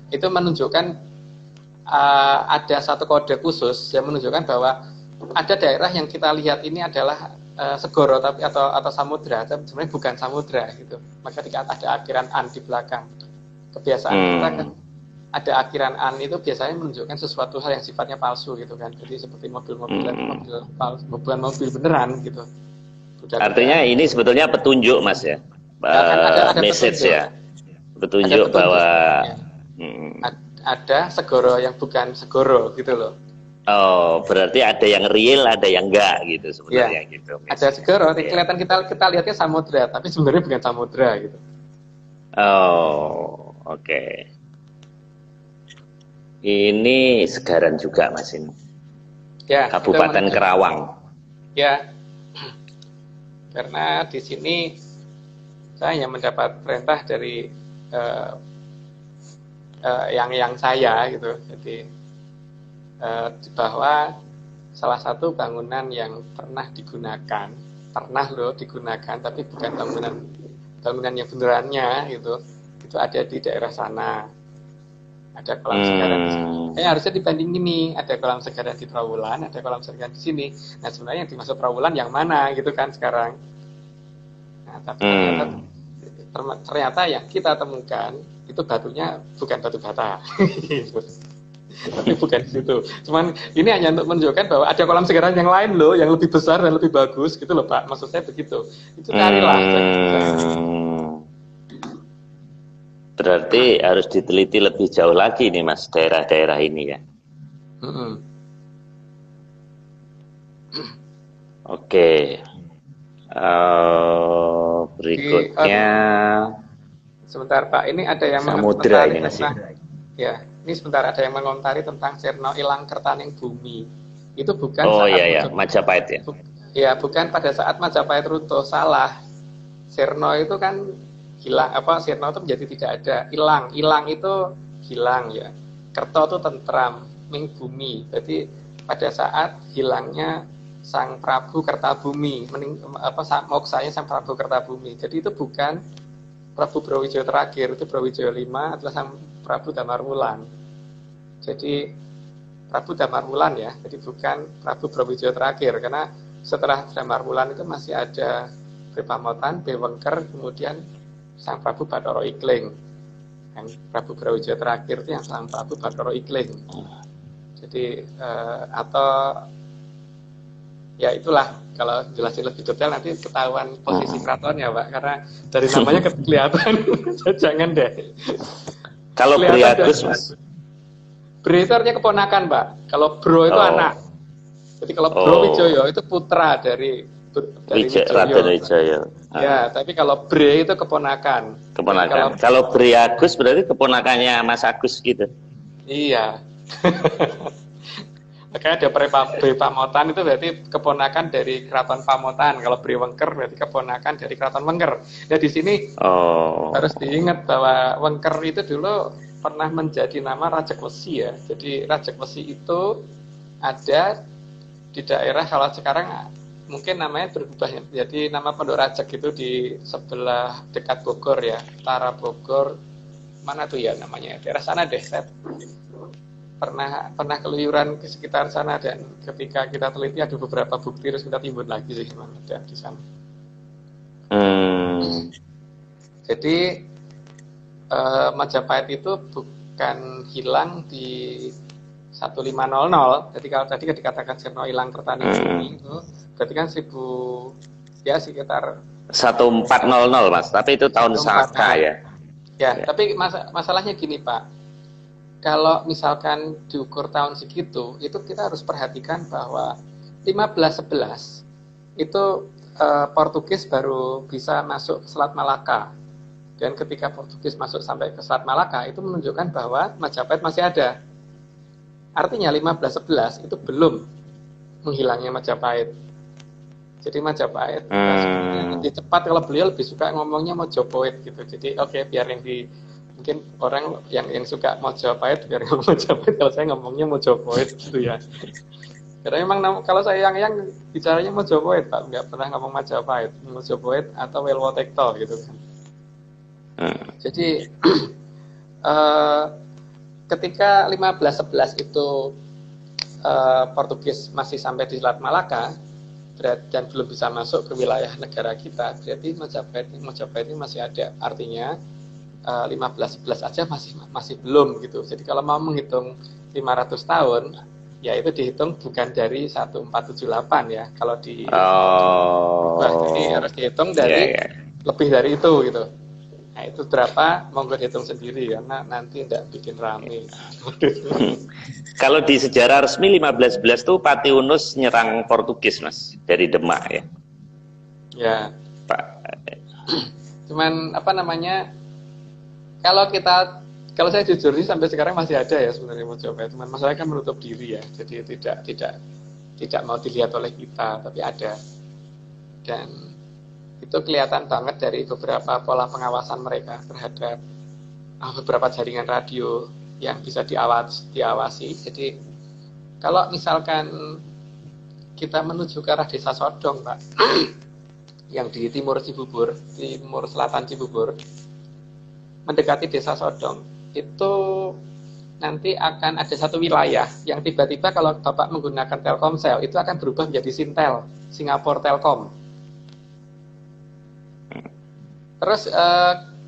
itu menunjukkan ada satu kode khusus yang menunjukkan bahwa ada daerah yang kita lihat ini adalah segoro tapi atau samudra, tapi sebenarnya bukan samudra gitu. Maka ketika ada akhiran an di belakang, kebiasaan kita kan ada akhiran an itu biasanya menunjukkan sesuatu hal yang sifatnya palsu gitu kan. Jadi seperti mobil-mobil palsu, bukan mobil beneran gitu. Artinya ini sebetulnya petunjuk Mas ya, kan ada message petunjuk. ya, petunjuk bahwa ada segoro yang bukan segoro gitu loh. Oh, berarti ada yang real, ada yang enggak gitu sebenarnya gitu. Ada segoro, kelihatan kita lihatnya samudra, tapi sebenarnya bukan samudra gitu. Oh, oke. Ini Segaran juga Mas ini. Ya, Kabupaten Kerawang. Ya. Karena di sini saya hanya mendapat perintah dari yang saya gitu. Jadi bahwa salah satu bangunan yang pernah digunakan, tapi bukan bangunan yang benerannya gitu, itu ada di daerah sana. Ada kolam Segaran di sini. Harusnya dibanding ini, ada kolam Segaran di Trawulan, ada kolam Segaran di sini. Nah sebenarnya yang dimaksud Trawulan yang mana gitu kan sekarang. Nah tapi ternyata yang kita temukan itu batunya bukan batu bata. Tapi bukan di situ. Cuman ini hanya untuk menunjukkan bahwa ada kolam Segaran yang lain loh, yang lebih besar dan lebih bagus gitu loh Pak. Maksud saya begitu. Itu carilah. Berarti harus diteliti lebih jauh lagi nih Mas, daerah-daerah ini ya. Oke. Berikutnya sebentar Pak, ini ada yang samudra ini Mas. Ya, ini sebentar ada yang mengomentari tentang Sirno Ilang Kertaning Bumi. Itu bukan Majapahit ya. Ya, bukan pada saat Majapahit runtuh, salah. Sirno itu kan hilang, Sirno itu menjadi tidak ada, hilang itu hilang ya. Kerto itu tentram, Ming bumi. Jadi pada saat hilangnya Sang Prabu Kertabumi, moksanya Sang Prabu Kertabumi. Jadi itu bukan Prabu Brawijaya terakhir, itu Brawijaya V adalah Sang Prabu Damarwulan. Jadi Prabu Damarwulan ya, jadi bukan Prabu Brawijaya terakhir, karena setelah Damarwulan itu masih ada Bepamotan, Bewengker, kemudian Sang Prabu Bathara Ikling. Yang Prabu Brawijaya terakhir itu yang Sang Prabu Bathara Ikling. Jadi atau ya itulah, kalau jelasin lebih detail nanti ketahuan posisi keratonnya Pak, karena dari namanya kelihatan. Jangan deh. Kalau Briatus Mas? Bri itu artinya keponakan Pak. Kalau Bro itu anak. Jadi kalau Bro Wijoyo itu putra dari Raden Wijaya. Ya, tapi kalau Bre itu keponakan. Kalau Bre Agus berarti keponakannya Mas Agus gitu. Iya. Makanya ada Bre Pamotan itu berarti keponakan dari Keraton Pamotan. Kalau Bre Wengker berarti keponakan dari Keraton Wengker. Nah di sini harus diingat bahwa Wengker itu dulu pernah menjadi nama Rajakwesi ya. Jadi Rajakwesi itu ada di daerah, kalau sekarang mungkin namanya berubah jadi nama Pondok Rajak itu di sebelah dekat Bogor ya, utara Bogor, mana tuh ya namanya, daerah sana deh. Saya pernah keluyuran ke sekitar sana, dan ketika kita teliti ada beberapa bukti terus kita timbun lagi sih memang ada di sana. Jadi Majapahit itu bukan hilang di 1500. Jadi kalau tadi dikatakan Sirno Ilang Kertaning Bumi itu berarti kan sekitar 1400 Mas, tapi itu tahun Saka ya. Ya, tapi masalahnya gini Pak. Kalau misalkan diukur tahun segitu, itu kita harus perhatikan bahwa 1511 itu Portugis baru bisa masuk ke Selat Malaka. Dan ketika Portugis masuk sampai ke Selat Malaka, itu menunjukkan bahwa Majapahit masih ada. Artinya 1511 itu belum menghilangnya Majapahit. Jadi Majapahit lebih cepat, kalau beliau lebih suka ngomongnya Mojopahit gitu. Jadi biar yang mungkin orang yang suka Mojopahit biar ngomong Majapahit, kalau saya ngomongnya Mojopahit gitu ya. Karena memang kalau saya yang bicaranya Mojopahit Pak, nggak pernah ngomong Majapahit, Mojopahit atau Welwotekto gitu kan. Jadi ketika 1511 itu Portugis masih sampai di Selat Malaka dan belum bisa masuk ke wilayah negara kita, berarti Majapahit ini masih ada. Artinya 1511 aja masih belum gitu. Jadi kalau mau menghitung 500 tahun, ya itu dihitung bukan dari 1478 ya. Kalau di jadi harus dihitung dari lebih dari itu gitu. Nah itu berapa, monggo dihitung sendiri karena nanti tidak bikin rame. Kalau di sejarah resmi 1511 tuh Pati Unus nyerang Portugis Mas dari Demak ya. Ya. Pak. Cuman apa namanya? Kalau saya jujur sih sampai sekarang masih ada ya sebenarnya Majapahit. Cuman masalahnya kan menutup diri ya. Jadi tidak mau dilihat oleh kita, tapi ada. Dan itu kelihatan banget dari beberapa pola pengawasan mereka terhadap beberapa jaringan radio yang bisa diawasi. Jadi kalau misalkan kita menuju ke arah desa Sodong, Pak, yang di timur selatan Cibubur, mendekati desa Sodong, itu nanti akan ada satu wilayah yang tiba-tiba kalau Bapak menggunakan Telkomsel, itu akan berubah menjadi Sintel, Singapore Telkom. Terus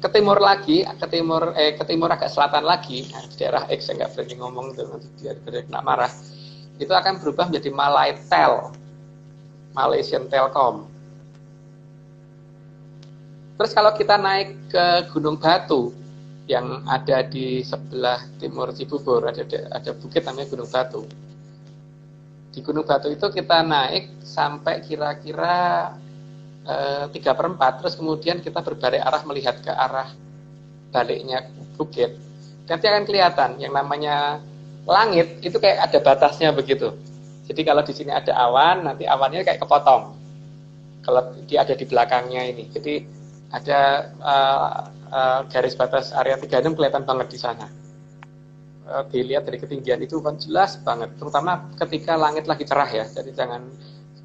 ke timur lagi, ke timur agak selatan lagi, nah, di daerah X saya nggak berani ngomong itu nanti dia kena marah. Itu akan berubah menjadi Malaytel, Malaysian Telkom. Terus kalau kita naik ke Gunung Batu yang ada di sebelah timur Cibubur, ada bukit namanya Gunung Batu. Di Gunung Batu itu kita naik sampai kira-kira 3/4, terus kemudian kita berbalik arah melihat ke arah baliknya bukit. Nanti akan kelihatan yang namanya langit itu kayak ada batasnya begitu. Jadi kalau di sini ada awan, nanti awannya kayak kepotong. Kalau dia ada di belakangnya ini, jadi ada garis batas area 36 kelihatan banget di sana. Dilihat dari ketinggian itu kan jelas banget, terutama ketika langit lagi cerah ya. Jadi jangan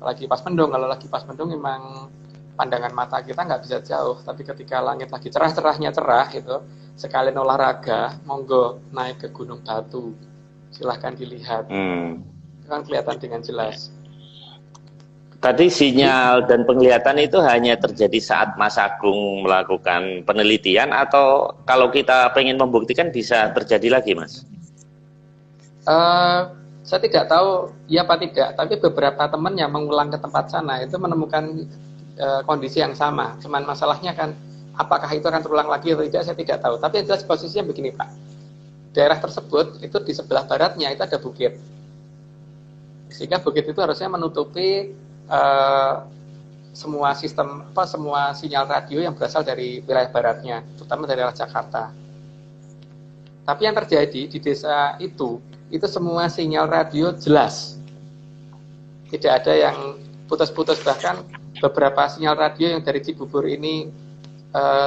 lagi pas mendung. Kalau lagi pas mendung memang pandangan mata kita nggak bisa jauh, tapi ketika langit lagi cerah-cerahnya cerah itu, sekalian olahraga, monggo naik ke Gunung Batu, silahkan dilihat, itu kan kelihatan dengan jelas. Tadi sinyal dan penglihatan itu hanya terjadi saat Mas Agung melakukan penelitian, atau kalau kita pengen membuktikan bisa terjadi lagi, Mas? Saya tidak tahu ya apa tidak, tapi beberapa teman yang mengulang ke tempat sana itu menemukan kondisi yang sama. Cuman masalahnya kan apakah itu akan terulang lagi atau tidak, saya tidak tahu. Tapi yang jelas posisinya begini, Pak. Daerah tersebut itu di sebelah baratnya itu ada bukit. Sehingga bukit itu harusnya menutupi semua sinyal radio yang berasal dari wilayah baratnya, terutama dari arah Jakarta. Tapi yang terjadi di desa itu semua sinyal radio jelas. Tidak ada yang putus-putus, bahkan beberapa sinyal radio yang dari Cibubur ini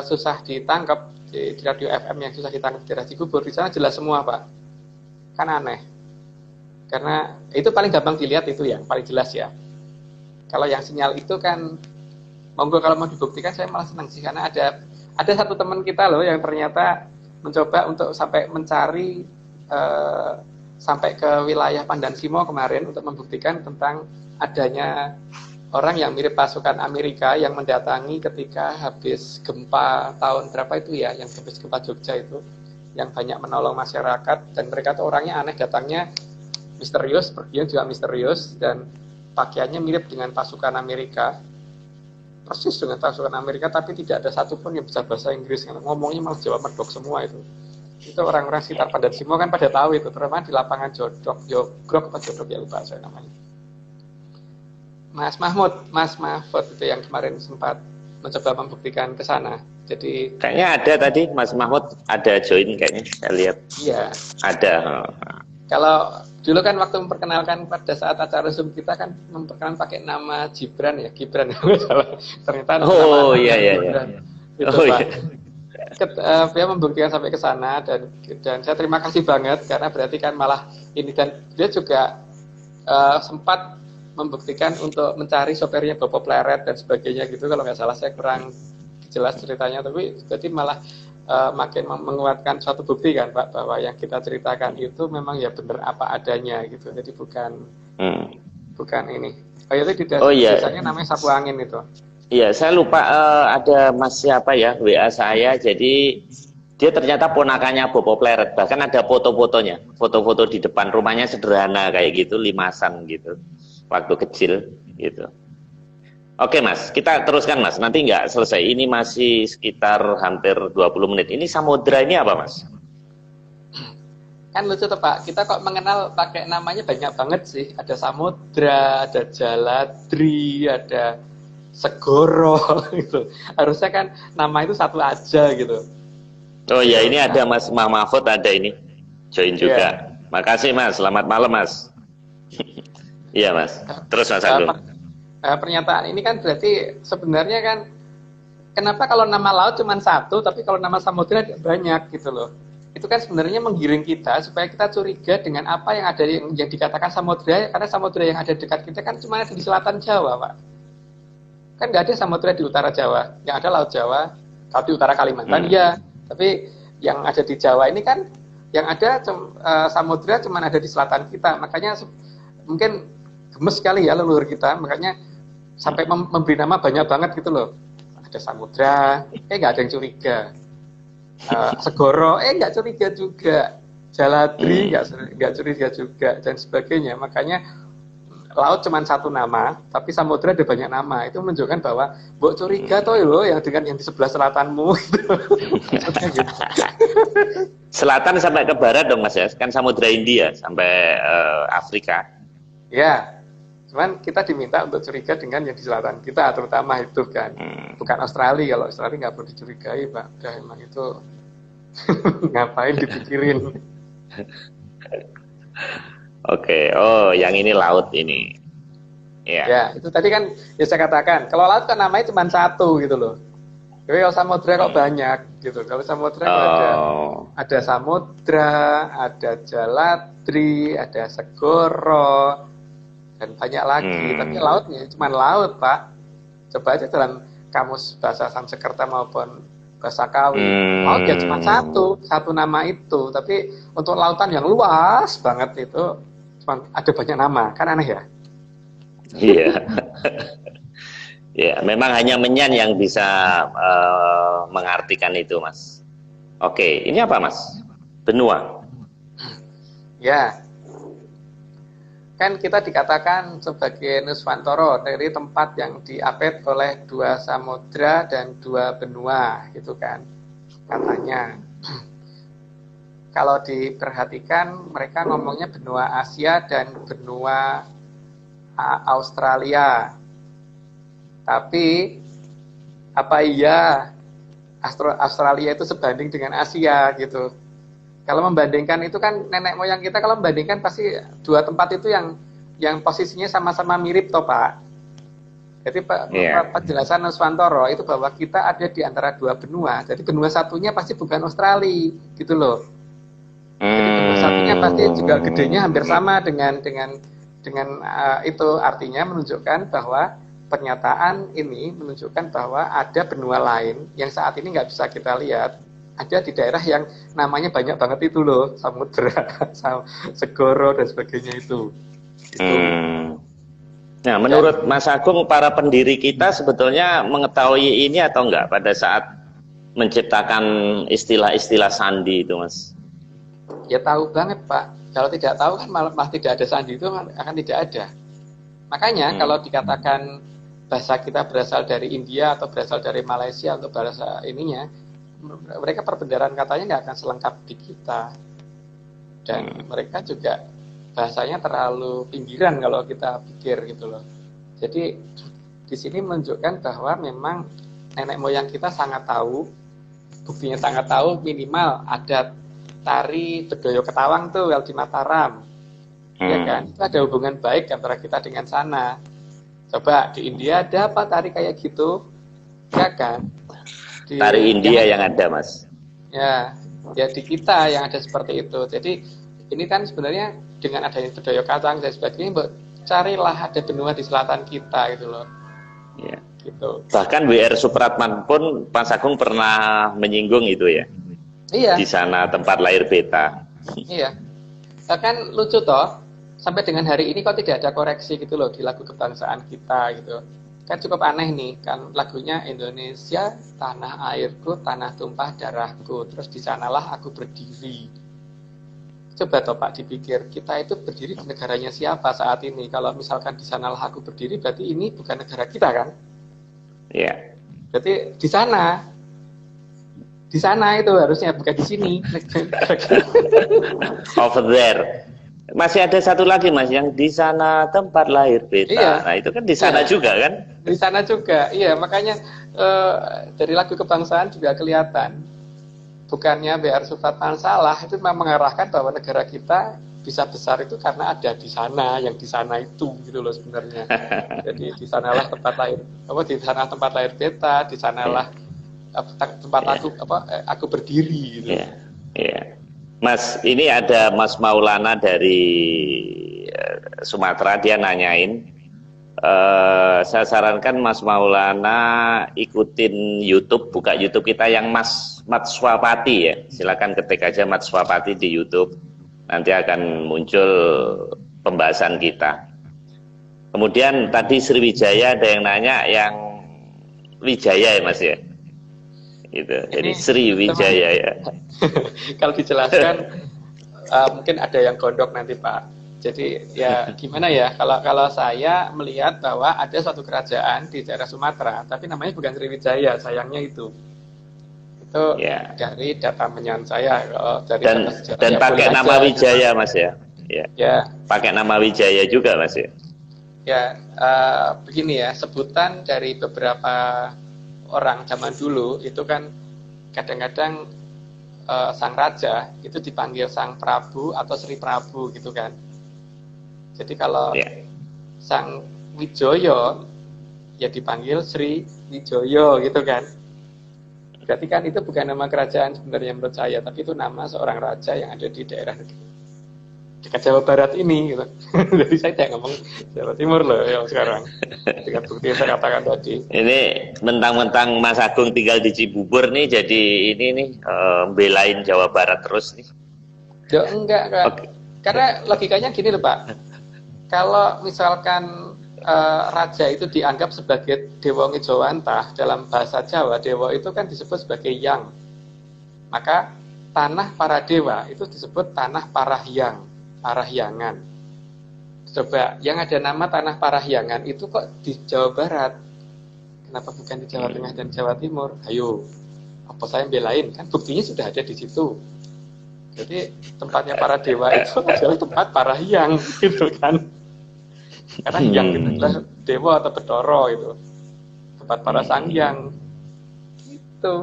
susah ditangkap, di radio FM yang susah ditangkap di daerah Cibubur, di sana jelas semua, Pak. Kan aneh. Karena itu paling gampang dilihat, itu yang paling jelas ya. Kalau yang sinyal itu kan, monggo kalau mau dibuktikan, saya malah senang sih, karena ada satu teman kita loh yang ternyata mencoba untuk sampai mencari sampai ke wilayah Pandansimo kemarin untuk membuktikan tentang adanya orang yang mirip pasukan Amerika yang mendatangi ketika habis gempa tahun berapa itu ya, yang habis gempa Jogja itu, yang banyak menolong masyarakat, dan mereka tuh orangnya aneh, datangnya misterius, pergian juga misterius, dan pakaiannya mirip dengan pasukan Amerika, persis dengan pasukan Amerika, tapi tidak ada satupun yang bisa bahasa Inggris, ngomongnya malah Jawa medok semua itu. Itu orang-orang sekitar Pandansimo kan pada tahu itu, terutama di lapangan Jogrok apa Jodok ya, lupa saya namanya. Mas Mahfud itu yang kemarin sempat mencoba membuktikan ke sana. Jadi kayaknya ada tadi Mas Mahfud ada join kayaknya, saya lihat. Iya. Ada. Kalau dulu kan waktu memperkenalkan pada saat acara Zoom kita kan memperkenalkan pakai nama Gibran ya, Gibran ternyata nama iya. Itu Pak. Dia membuktikan sampai ke sana, dan saya terima kasih banget karena berarti kan malah ini, dan dia juga sempat membuktikan untuk mencari sopirnya Bobo Pleret dan sebagainya gitu, kalau nggak salah, saya kurang jelas ceritanya, tapi berarti malah makin menguatkan suatu bukti kan Pak, bahwa yang kita ceritakan itu memang ya benar apa adanya gitu. Jadi bukan ini. Oh itu di Oh iya, desanya namanya Sapu Angin itu. iya saya lupa ada Mas siapa ya WA saya. Jadi dia ternyata ponakannya Bobo Pleret. Bahkan ada foto-fotonya, foto-foto di depan rumahnya sederhana kayak gitu, limasan gitu, waktu kecil gitu. Oke Mas, kita teruskan Mas. Nanti nggak selesai. Ini masih sekitar hampir 20 menit. Ini samudra ini apa Mas? Kan lucu tuh Pak, kita kok mengenal pakai namanya banyak banget sih. Ada Samudra, ada Jaladri, ada Segoro gitu. Harusnya kan nama itu satu aja gitu. Oh ya, ini ada Mas Mahfud, ada ini join juga. Yeah. Makasih Mas, selamat malam Mas. Iya Mas, terus Mas Agung. Pernyataan ini kan berarti sebenarnya kan kenapa kalau nama laut cuma satu, tapi kalau nama samudra banyak gitu loh. Itu kan sebenarnya menggiring kita supaya kita curiga dengan apa yang ada yang dikatakan samudra, karena samudra yang ada dekat kita kan cuma ada di selatan Jawa, Pak. Kan nggak ada samudra di utara Jawa, yang ada laut Jawa, kalau di utara Kalimantan ya, tapi yang ada di Jawa ini kan yang ada samudra cuma ada di selatan kita, makanya mungkin gemes sekali ya leluhur kita, makanya sampai memberi nama banyak banget gitu loh. Ada samudra, nggak ada yang curiga. Segoro, nggak curiga juga. Jaladri, nggak curiga juga, dan sebagainya. Makanya laut cuma satu nama, tapi samudra ada banyak nama. Itu menunjukkan bahwa mbok curiga toh loh yang dengan yang di sebelah selatanmu gitu. Selatan sampai ke barat dong Mas ya, kan samudra India sampai Afrika. Ya, cuman kita diminta untuk curiga dengan yang di selatan kita, terutama itu kan. Bukan Australia, kalau Australia nggak perlu dicurigai Pak. Udah emang itu ngapain dipikirin. Oke, oh yang ini laut ini. Ya, itu tadi kan ya saya katakan, kalau laut kan namanya cuma satu gitu loh. Jadi kalau samudra kok banyak gitu. Kalau samudra ada samudra, ada Jaladri, ada Segoro, dan banyak lagi. Tapi lautnya cuma laut Pak. Coba aja dalam kamus bahasa Sanskerta maupun bahasa Kawi, laut ya cuma satu nama itu. Tapi untuk lautan yang luas banget itu cuma ada banyak nama, kan aneh ya? Iya. Ya, memang hanya Menyan yang bisa mengartikan itu, Mas. Oke, ini apa, Mas? Benua. Ya. Kan kita dikatakan sebagai Nuswantara dari tempat yang diapit oleh dua samudra dan dua benua, gitu kan. Katanya. Kalau diperhatikan, mereka ngomongnya benua Asia dan benua Australia. Tapi apa iya Australia itu sebanding dengan Asia gitu? Kalau membandingkan itu kan nenek moyang kita kalau membandingkan pasti dua tempat itu yang posisinya sama-sama mirip toh Pak. Jadi penjelasan Nuswantara itu bahwa kita ada di antara dua benua. Jadi benua satunya pasti bukan Australia gitu loh. Jadi benua satunya pasti juga gedenya hampir sama dengan itu, artinya menunjukkan bahwa pernyataan ini menunjukkan bahwa ada benua lain yang saat ini nggak bisa kita lihat, ada di daerah yang namanya banyak banget itu loh, samudra, segoro dan sebagainya itu. Nah, menurut Mas Agung, para pendiri kita sebetulnya mengetahui ini atau enggak pada saat menciptakan istilah-istilah sandi itu, Mas? Ya tahu banget Pak. Kalau tidak tahu kan malah tidak ada sandi itu akan tidak ada. Makanya kalau dikatakan bahasa kita berasal dari India atau berasal dari Malaysia untuk bahasa ininya, mereka perbendaharaan katanya nggak akan selengkap di kita. Dan mereka juga bahasanya terlalu pinggiran kalau kita pikir gitu loh. Jadi di sini menunjukkan bahwa memang nenek moyang kita sangat tahu, buktinya sangat tahu, minimal ada tari Bedoyo Ketawang tuh di Mataram, ya kan? Itu ada hubungan baik antara kita dengan sana. Coba di India ada apa tari kayak gitu, ya kan? Tari India yang ada, Mas. Ya di kita yang ada seperti itu. Jadi ini kan sebenarnya dengan adanya Bedoyo Ketawang dan sebagainya, carilah ada benua di selatan kita gitu loh. Ya. gitu. Bahkan WR Supratman pun Mas Agung pernah menyinggung itu ya. Iya. Di sana tempat lahir Beta. Iya. Bahkan lucu toh, sampai dengan hari ini kok tidak ada koreksi gitu loh di lagu kebangsaan kita gitu. Kan cukup aneh nih, kan lagunya Indonesia, tanah airku, tanah tumpah darahku, terus di sanalah aku berdiri. Coba toh Pak dipikir, kita itu berdiri di negaranya siapa saat ini? Kalau misalkan di sanalah aku berdiri, berarti ini bukan negara kita kan? Ya. Berarti di sana itu harusnya, bukan di sini. Over there. Masih ada satu lagi Mas, yang di sana tempat lahir Beta. Iya. Nah itu kan di sana Iya. juga kan? Di sana juga, iya, makanya dari lagu kebangsaan juga kelihatan. Bukannya BR Supratman salah, itu memang mengarahkan bahwa negara kita bisa besar itu karena ada di sana, yang di sana itu gitu loh sebenarnya. Jadi di sanalah tempat lahir, di sana tempat lahir Beta, di sanalah tempat aku berdiri gitu. Iya. Iya. Mas, ini ada Mas Maulana dari Sumatera, dia nanyain, saya sarankan Mas Maulana ikutin YouTube, buka YouTube kita yang Mas Matswapati ya. Silakan ketik aja Matswapati di YouTube, nanti akan muncul pembahasan kita. Kemudian tadi Sriwijaya ada yang nanya, yang Wijaya ya Mas ya. Gitu. Jadi Sriwijaya ya. Kalau dijelaskan mungkin ada yang gondok nanti Pak. Jadi ya gimana ya, kalau saya melihat bahwa ada suatu kerajaan di daerah Sumatera, tapi namanya bukan Sriwijaya, sayangnya itu ya. Dari data menyan saya dari dan pakai nama Wijaya Mas ya. Ya. Pakai nama Wijaya juga Mas ya. Ya begini ya, sebutan dari beberapa orang zaman dulu itu kan kadang-kadang sang raja itu dipanggil sang Prabu atau Sri Prabu gitu kan. Jadi kalau sang Wijoyo ya dipanggil Sri Wijoyo gitu kan. Berarti kan itu bukan nama kerajaan sebenarnya menurut saya, tapi itu nama seorang raja yang ada di daerah dekat Jawa Barat ini gitu. Jadi saya tidak ngomong Jawa Timur loh yang sekarang. Dengan bukti yang saya katakan tadi. Ini mentang-mentang Mas Agung tinggal di Cibubur nih, jadi ini nih belain Jawa Barat terus nih. Ya enggak kan. Okay. Karena logikanya gini loh Pak. Kalau misalkan raja itu dianggap sebagai Dewa Ngejowantah, dalam bahasa Jawa dewa itu kan disebut sebagai yang. Maka tanah para dewa itu disebut tanah parahyangan. Coba yang ada nama tanah parahyangan itu kok di Jawa Barat, kenapa bukan di Jawa Tengah dan Jawa Timur? Ayo, apa saya belain? Kan buktinya sudah ada di situ. Jadi tempatnya para dewa itu adalah tempat parahyang gitu kan. Karena hyang itu adalah dewa atau Bathara itu, tempat para sanghyang itu.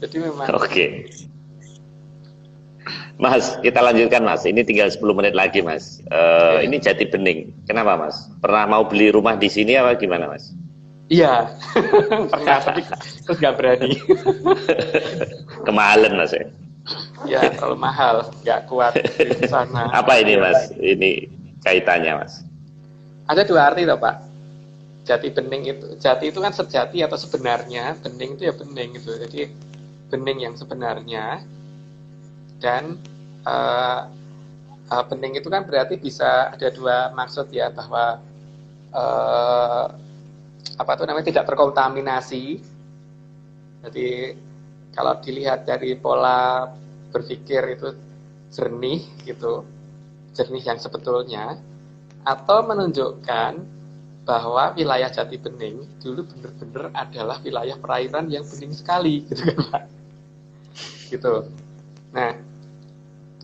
Jadi memang Oke. Mas, kita lanjutkan Mas. Ini tinggal 10 menit lagi Mas. Ini Jati Bening. Kenapa Mas? Pernah mau beli rumah di sini apa gimana Mas? Iya, pernah tapi terus nggak berani. Kemahalan Mas ya? Ya terlalu mahal, nggak kuat di sana. Apa ini Mas? Ini kaitannya Mas? Ada dua arti loh Pak. Jati bening itu, jati itu kan sejati atau sebenarnya, bening itu ya bening gitu. Jadi bening yang sebenarnya, dan bening itu kan berarti bisa ada dua maksud ya, bahwa tidak terkontaminasi. Jadi kalau dilihat dari pola berpikir itu jernih gitu, jernih yang sebetulnya, atau menunjukkan bahwa wilayah Jati Bening dulu benar-benar adalah wilayah perairan yang bening sekali, gitu kan Pak? Gitu. Nah,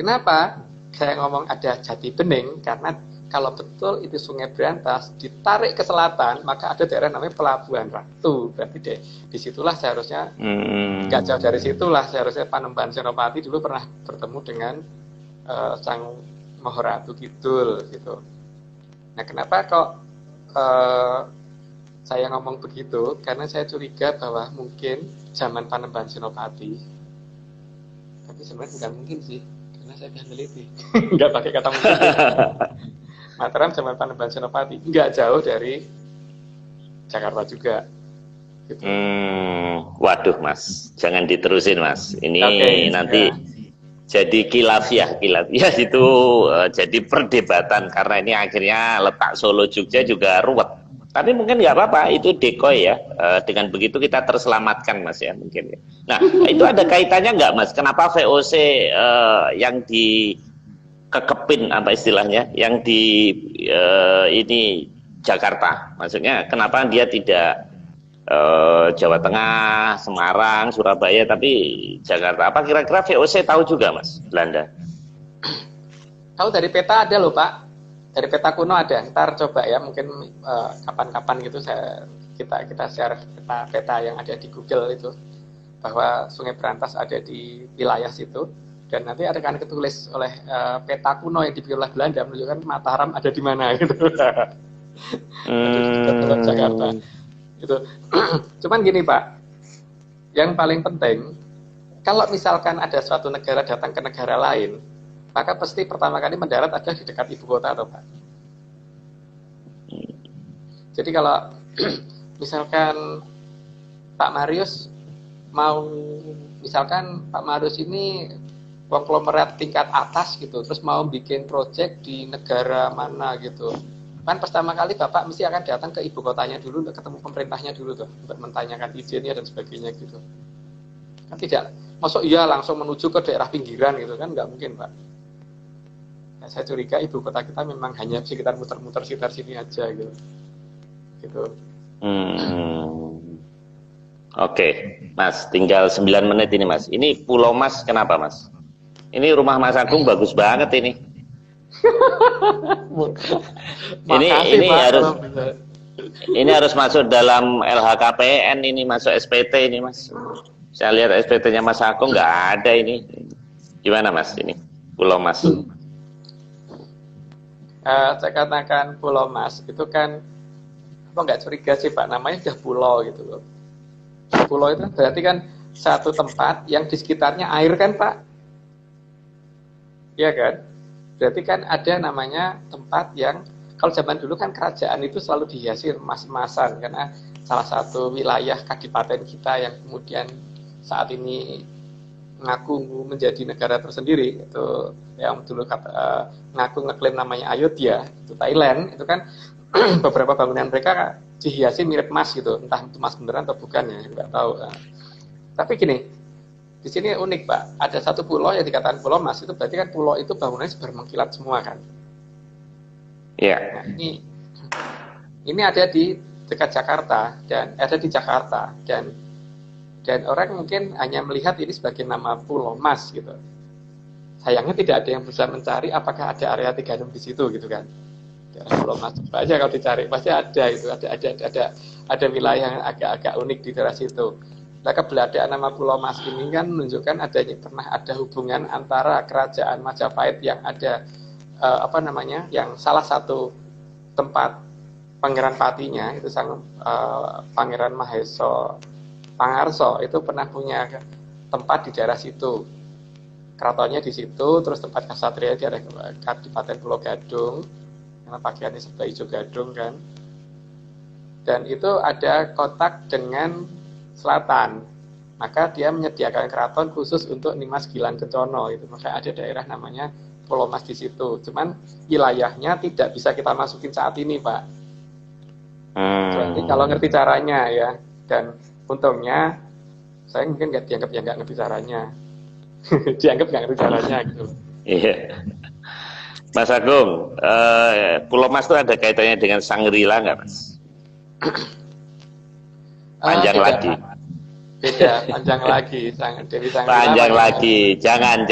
kenapa saya ngomong ada Jati Bening? Karena kalau betul itu Sungai Berantas ditarik ke selatan, maka ada daerah namanya Pelabuhan Ratu. Berarti disitulah seharusnya, nggak jauh dari situlah seharusnya Panembahan Senopati dulu pernah bertemu dengan Sang Maharatu Kidul gitu. Nah, kenapa kok saya ngomong begitu? Karena saya curiga bahwa mungkin zaman Panembahan Senopati, tapi sebenarnya tidak mungkin sih, karena saya sudah meneliti, nggak pakai kata mungkin. Mataram zaman Panembahan Senopati nggak jauh dari Jakarta juga. Gitu. Waduh Mas, jangan diterusin Mas. Ini nanti jadi kilaf ya itu jadi perdebatan karena ini akhirnya letak Solo Jogja juga ruwet. Tapi mungkin nggak apa-apa, itu decoy ya. Dengan begitu kita terselamatkan Mas ya mungkin. Nah itu ada kaitannya nggak Mas? Kenapa VOC yang di kekepin apa istilahnya, yang di ini Jakarta? Maksudnya kenapa dia tidak Jawa Tengah, Semarang, Surabaya, tapi Jakarta? Apa kira-kira VOC tahu juga Mas Belanda? Tahu dari peta ada loh Pak, dari peta kuno ada. Ntar coba ya mungkin kapan-kapan gitu kita share peta yang ada di Google itu, bahwa Sungai Berantas ada di wilayah situ, dan nanti akan ketulis oleh peta kuno yang dibikin oleh Belanda menunjukkan Mataram ada di mana gitu. Ada di Jakarta. Gitu. Cuman gini Pak, yang paling penting, kalau misalkan ada suatu negara datang ke negara lain, maka pasti pertama kali mendarat adalah di dekat ibu kota atau Pak. Jadi kalau misalkan Pak Marius mau, misalkan Pak Marius ini konglomerat tingkat atas gitu, terus mau bikin proyek di negara mana gitu, kan pertama kali Bapak mesti akan datang ke ibu kotanya dulu untuk ketemu pemerintahnya dulu tuh, untuk mentanyakan izinnya dan sebagainya gitu. Kan tidak, masuk iya langsung menuju ke daerah pinggiran gitu kan, nggak mungkin Pak. Nah, saya curiga ibu kota kita memang hanya sekitar muter-muter sekitar sini aja gitu. Gitu. Oke, Mas, tinggal 9 menit ini Mas. Ini Pulau Mas kenapa Mas? Ini rumah Mas Agung bagus banget ini. Ini harus masuk dalam LHKPN, ini masuk SPT ini Mas. Saya lihat SPT-nya Mas Agung nggak ada ini. Gimana Mas ini Pulau Mas? Saya katakan Pulau Mas itu kan, apa nggak curiga sih Pak, namanya udah pulau gitu loh. Pulau itu berarti kan satu tempat yang di sekitarnya air kan Pak? Iya kan? Berarti kan ada namanya tempat yang, kalau zaman dulu kan kerajaan itu selalu dihiasi emas-emasan, karena salah satu wilayah kadipaten kita yang kemudian saat ini ngaku menjadi negara tersendiri, itu yang dulu ngaku ngeklaim namanya Ayodhya, itu Thailand, itu kan beberapa bangunan mereka dihiasi mirip emas gitu, entah itu emas beneran atau bukan ya, nggak tahu. Tapi gini, di sini unik Pak, ada satu pulau yang dikatakan Pulau Mas, itu berarti kan pulau itu bangunannya bermengkilat semua kan? Iya. Nah, ini ada di dekat Jakarta, dan ada di Jakarta, dan orang mungkin hanya melihat ini sebagai nama Pulau Mas gitu. Sayangnya tidak ada yang bisa mencari apakah ada area 36 di situ gitu kan? Daerah Pulau Mas, coba aja kalau dicari pasti ada itu, ada wilayah yang agak-agak unik di daerah situ. Nah, keberadaan nama Pulau Mas ini kan menunjukkan adanya pernah ada hubungan antara kerajaan Majapahit yang ada yang salah satu tempat Pangeran Patinya itu sang Pangeran Maheso Pangarso itu pernah punya tempat di daerah situ. Keratonnya di situ, terus tempat kasatria di daerah Kadipaten Pulau Gadung, karena pakaiannya serba hijau gadung kan. Dan itu ada kotak dengan selatan, maka dia menyediakan keraton khusus untuk Nimas Gilang Kencono itu, maka ada daerah namanya Pulau Mas di situ. Cuman wilayahnya tidak bisa kita masukin saat ini Pak. Jadi kalau ngerti caranya ya, dan untungnya saya mungkin nggak dianggap ya nggak ngerti caranya, dianggap nggak ngerti caranya gitu. Iya. Mas Agung, Pulau Mas itu ada kaitannya dengan Shangri-La nggak Mas? Panjang lagi. Beda, panjang lagi. Dewi Shangri-La panjang lagi. Jangan.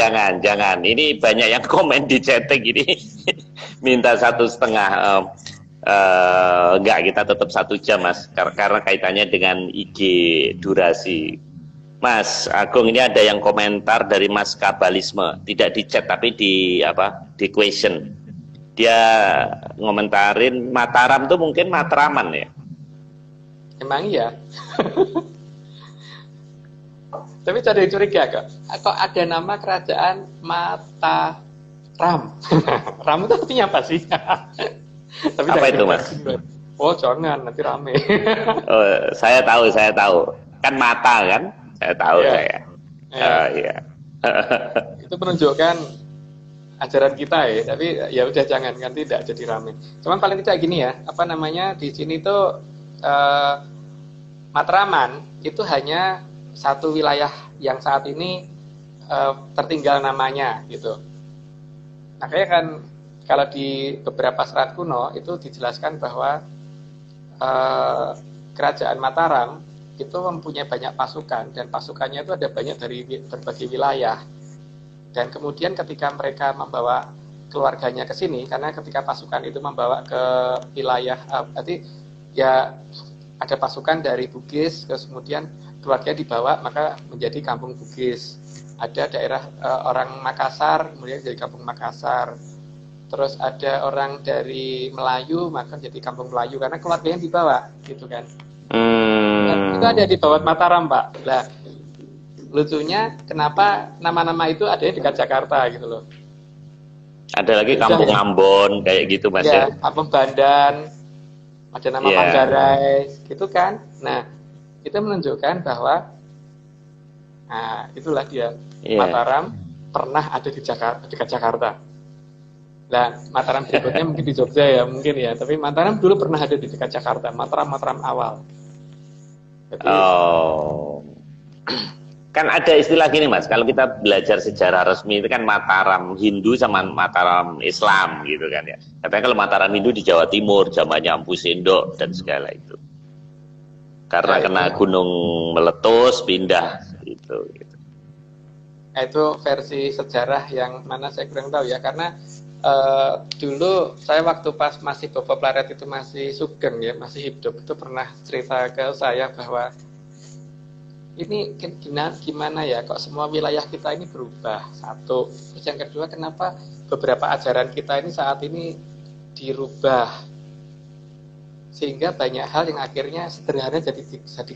Ini banyak yang komen di chatting ini. Minta 1,5. Enggak, kita tetap 1 jam Mas. Karena kaitannya dengan IG durasi. Mas Agung, ini ada yang komentar dari Mas Kabalisme. Tidak di chat tapi di question. Dia ngomentarin Mataram tuh mungkin Matraman ya. Emang iya. Tapi ada yang curiga kok ada nama kerajaan Mataram. Ram itu artinya apa sih? Tapi apa itu Mas? Oh jangan, nanti rame. Oh, saya tahu. Kan mata kan? Saya tahu Ya, saya. ya. Iya. Itu menunjukkan ajaran kita ya, tapi ya udah jangan kan tidak jadi rame. Cuman paling tidak gini ya, apa namanya di sini tuh Matraman itu hanya satu wilayah yang saat ini tertinggal namanya gitu. Makanya kan kalau di beberapa serat kuno itu dijelaskan bahwa kerajaan Mataram itu mempunyai banyak pasukan dan pasukannya itu ada banyak dari berbagai wilayah. Dan kemudian ketika mereka membawa keluarganya ke sini, karena ketika pasukan itu membawa ke wilayah, berarti ya ada pasukan dari Bugis, terus kemudian keluarga dibawa, maka menjadi kampung Bugis. Ada daerah orang Makassar, kemudian jadi kampung Makassar. Terus ada orang dari Melayu, maka jadi kampung Melayu, karena keluarganya dibawa, gitu kan. Itu ada di bawah Mataram, Pak. Nah, lucunya kenapa nama-nama itu ada dekat Jakarta gitu loh. Ada lagi kampung Ambon kayak gitu Mas ya. Kampung Bandan, ada nama Manggarai gitu kan. Nah, itu menunjukkan bahwa itulah dia. Mataram pernah ada di Jakarta, dekat Jakarta. Nah, Mataram berikutnya mungkin di Jogja ya, mungkin ya. Tapi Mataram dulu pernah ada di dekat Jakarta, Mataram awal. Jadi, kan ada istilah gini Mas, kalau kita belajar sejarah resmi itu kan Mataram Hindu sama Mataram Islam gitu kan ya. Katanya kalau Mataram Hindu di Jawa Timur, zamannya Empu Sendok dan segala itu. Karena kena gunung meletus, pindah gitu. Itu versi sejarah yang mana saya kurang tahu ya, karena dulu saya waktu pas masih Bobo Plaret itu masih sugeng ya, masih hidup, itu pernah cerita ke saya bahwa ini gimana ya, kok semua wilayah kita ini berubah, satu. Terus yang kedua, kenapa beberapa ajaran kita ini saat ini dirubah, sehingga banyak hal yang akhirnya sederhana jadi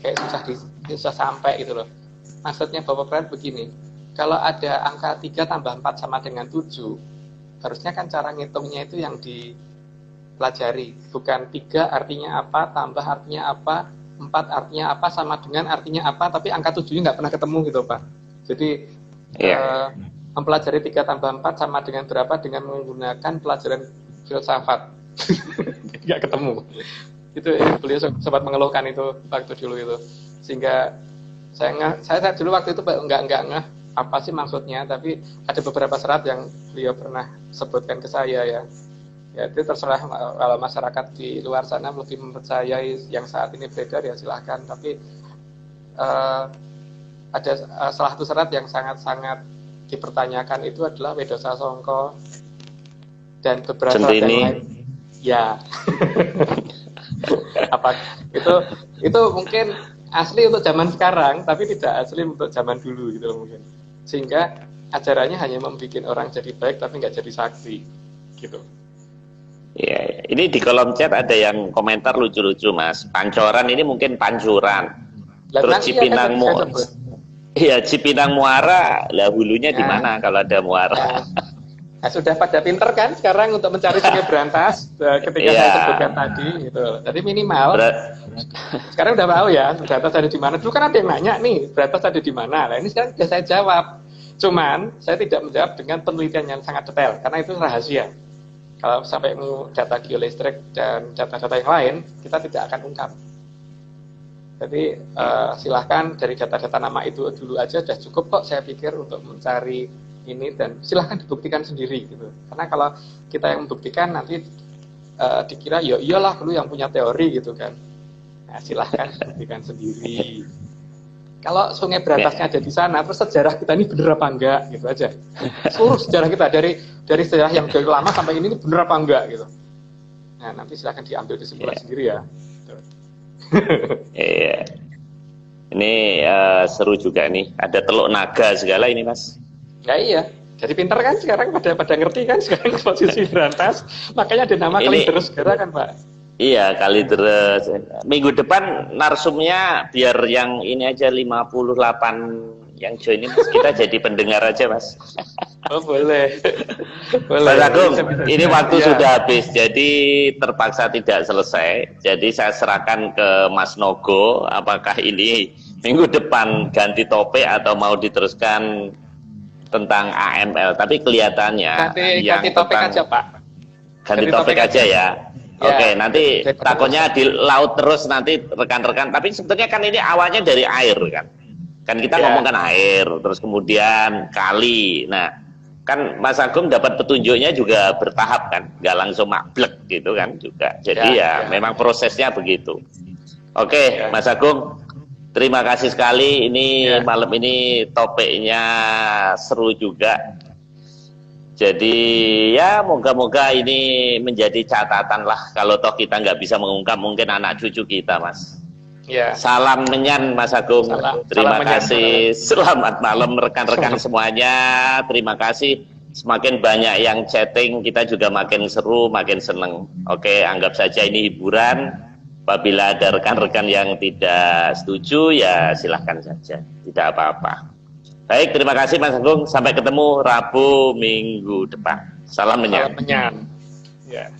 kayak susah sampai gitu loh. Maksudnya Bapak Pran begini, kalau ada angka 3 tambah 4 sama dengan 7, harusnya kan cara ngitungnya itu yang dipelajari, bukan 3 artinya apa, tambah artinya apa, 4 artinya apa, sama dengan artinya apa, tapi angka 7-nya nggak pernah ketemu gitu Pak. Jadi mempelajari 3 tambah 4 sama dengan berapa dengan menggunakan pelajaran filsafat. Nggak ketemu. Itu beliau sempat mengeluhkan itu waktu dulu itu. Sehingga saya dulu waktu itu nggak ngeh apa sih maksudnya, tapi ada beberapa serat yang beliau pernah sebutkan ke saya ya. Ya itu terserah kalau masyarakat di luar sana lebih mempercayai yang saat ini beredar ya silahkan, tapi ada salah satu serat yang sangat-sangat dipertanyakan itu adalah Wedosa Songko dan beberapa serat yang lain ya. Apa itu mungkin asli untuk zaman sekarang tapi tidak asli untuk zaman dulu gitu loh mungkin, sehingga ajarannya hanya membuat orang jadi baik tapi nggak jadi saksi gitu. Ya, ini di kolom chat ada yang komentar lucu-lucu Mas. Pancoran ini mungkin pancuran. Terus Cipinang Cipinang Muara, lah hulunya di mana kalau ada muara? Nah, sudah pada pinter kan sekarang untuk mencari Sungai Berantas ketika saya sebutkan tadi gitu. Jadi minimal sekarang udah tahu ya Berantas ada di mana. Dulu kan ada yang nanya nih Berantas ada di mana. Nah ini sekarang sudah saya jawab. Cuman saya tidak menjawab dengan penelitian yang sangat detail karena itu rahasia. Kalau sampai data geolistrik dan data-data yang lain, kita tidak akan ungkap. Jadi silahkan dari data-data nama itu dulu aja sudah cukup kok saya pikir untuk mencari ini, dan silahkan dibuktikan sendiri gitu. Karena kalau kita yang membuktikan nanti dikira ya iyalah lu yang punya teori gitu kan. Nah silahkan buktikan sendiri. Kalau Sungai Berantasnya ada di sana, terus sejarah kita ini bener apa enggak gitu aja. Seluruh sejarah kita dari sejarah yang dari lama sampai ini bener apa enggak gitu. Nah nanti silahkan diambil kesimpulan sendiri ya. Iya. Ini seru juga nih. Ada Teluk Naga segala ini Mas. Ya iya. Jadi pintar kan sekarang pada ngerti kan sekarang posisi Berantas. Makanya ada nama Kalideres segala kan Pak. Iya, Kalideres. Minggu depan narsumnya biar yang ini aja 58 yang join ini Mas. Kita jadi pendengar aja Mas. Oh, boleh. Boleh. Mas Agung, ini waktu Ya. sudah habis, jadi terpaksa tidak selesai. Jadi saya serahkan ke Mas Nogo, apakah ini minggu depan ganti topik atau mau diteruskan tentang AML. Tapi kelihatannya Ganti topik aja, Pak. Ganti topik aja ya. Oke, nanti jadi takutnya di laut terus nanti rekan-rekan. Tapi sebetulnya kan ini awalnya dari air kan. Kan kita ngomongkan air, terus kemudian kali. Nah, kan Mas Agung dapat petunjuknya juga bertahap kan, nggak langsung mablek gitu kan juga. Jadi memang prosesnya begitu. Oke, Mas Agung, terima kasih sekali. Ini malam ini topiknya seru juga. Jadi ya moga-moga ini menjadi catatan lah. Kalau toh kita nggak bisa mengungkap, mungkin anak cucu kita, Mas. Ya. Salam menyan Mas Agung. Terima kasih. Selamat malam rekan-rekan semuanya. Terima kasih. Semakin banyak yang chatting, kita juga makin seru, makin seneng. Oke, anggap saja ini hiburan. Apabila ada rekan-rekan yang tidak setuju, ya silahkan saja. Tidak apa-apa. Baik, terima kasih Mas Agung. Sampai ketemu Rabu minggu depan. Salam menyan. Salam menyan. Ya.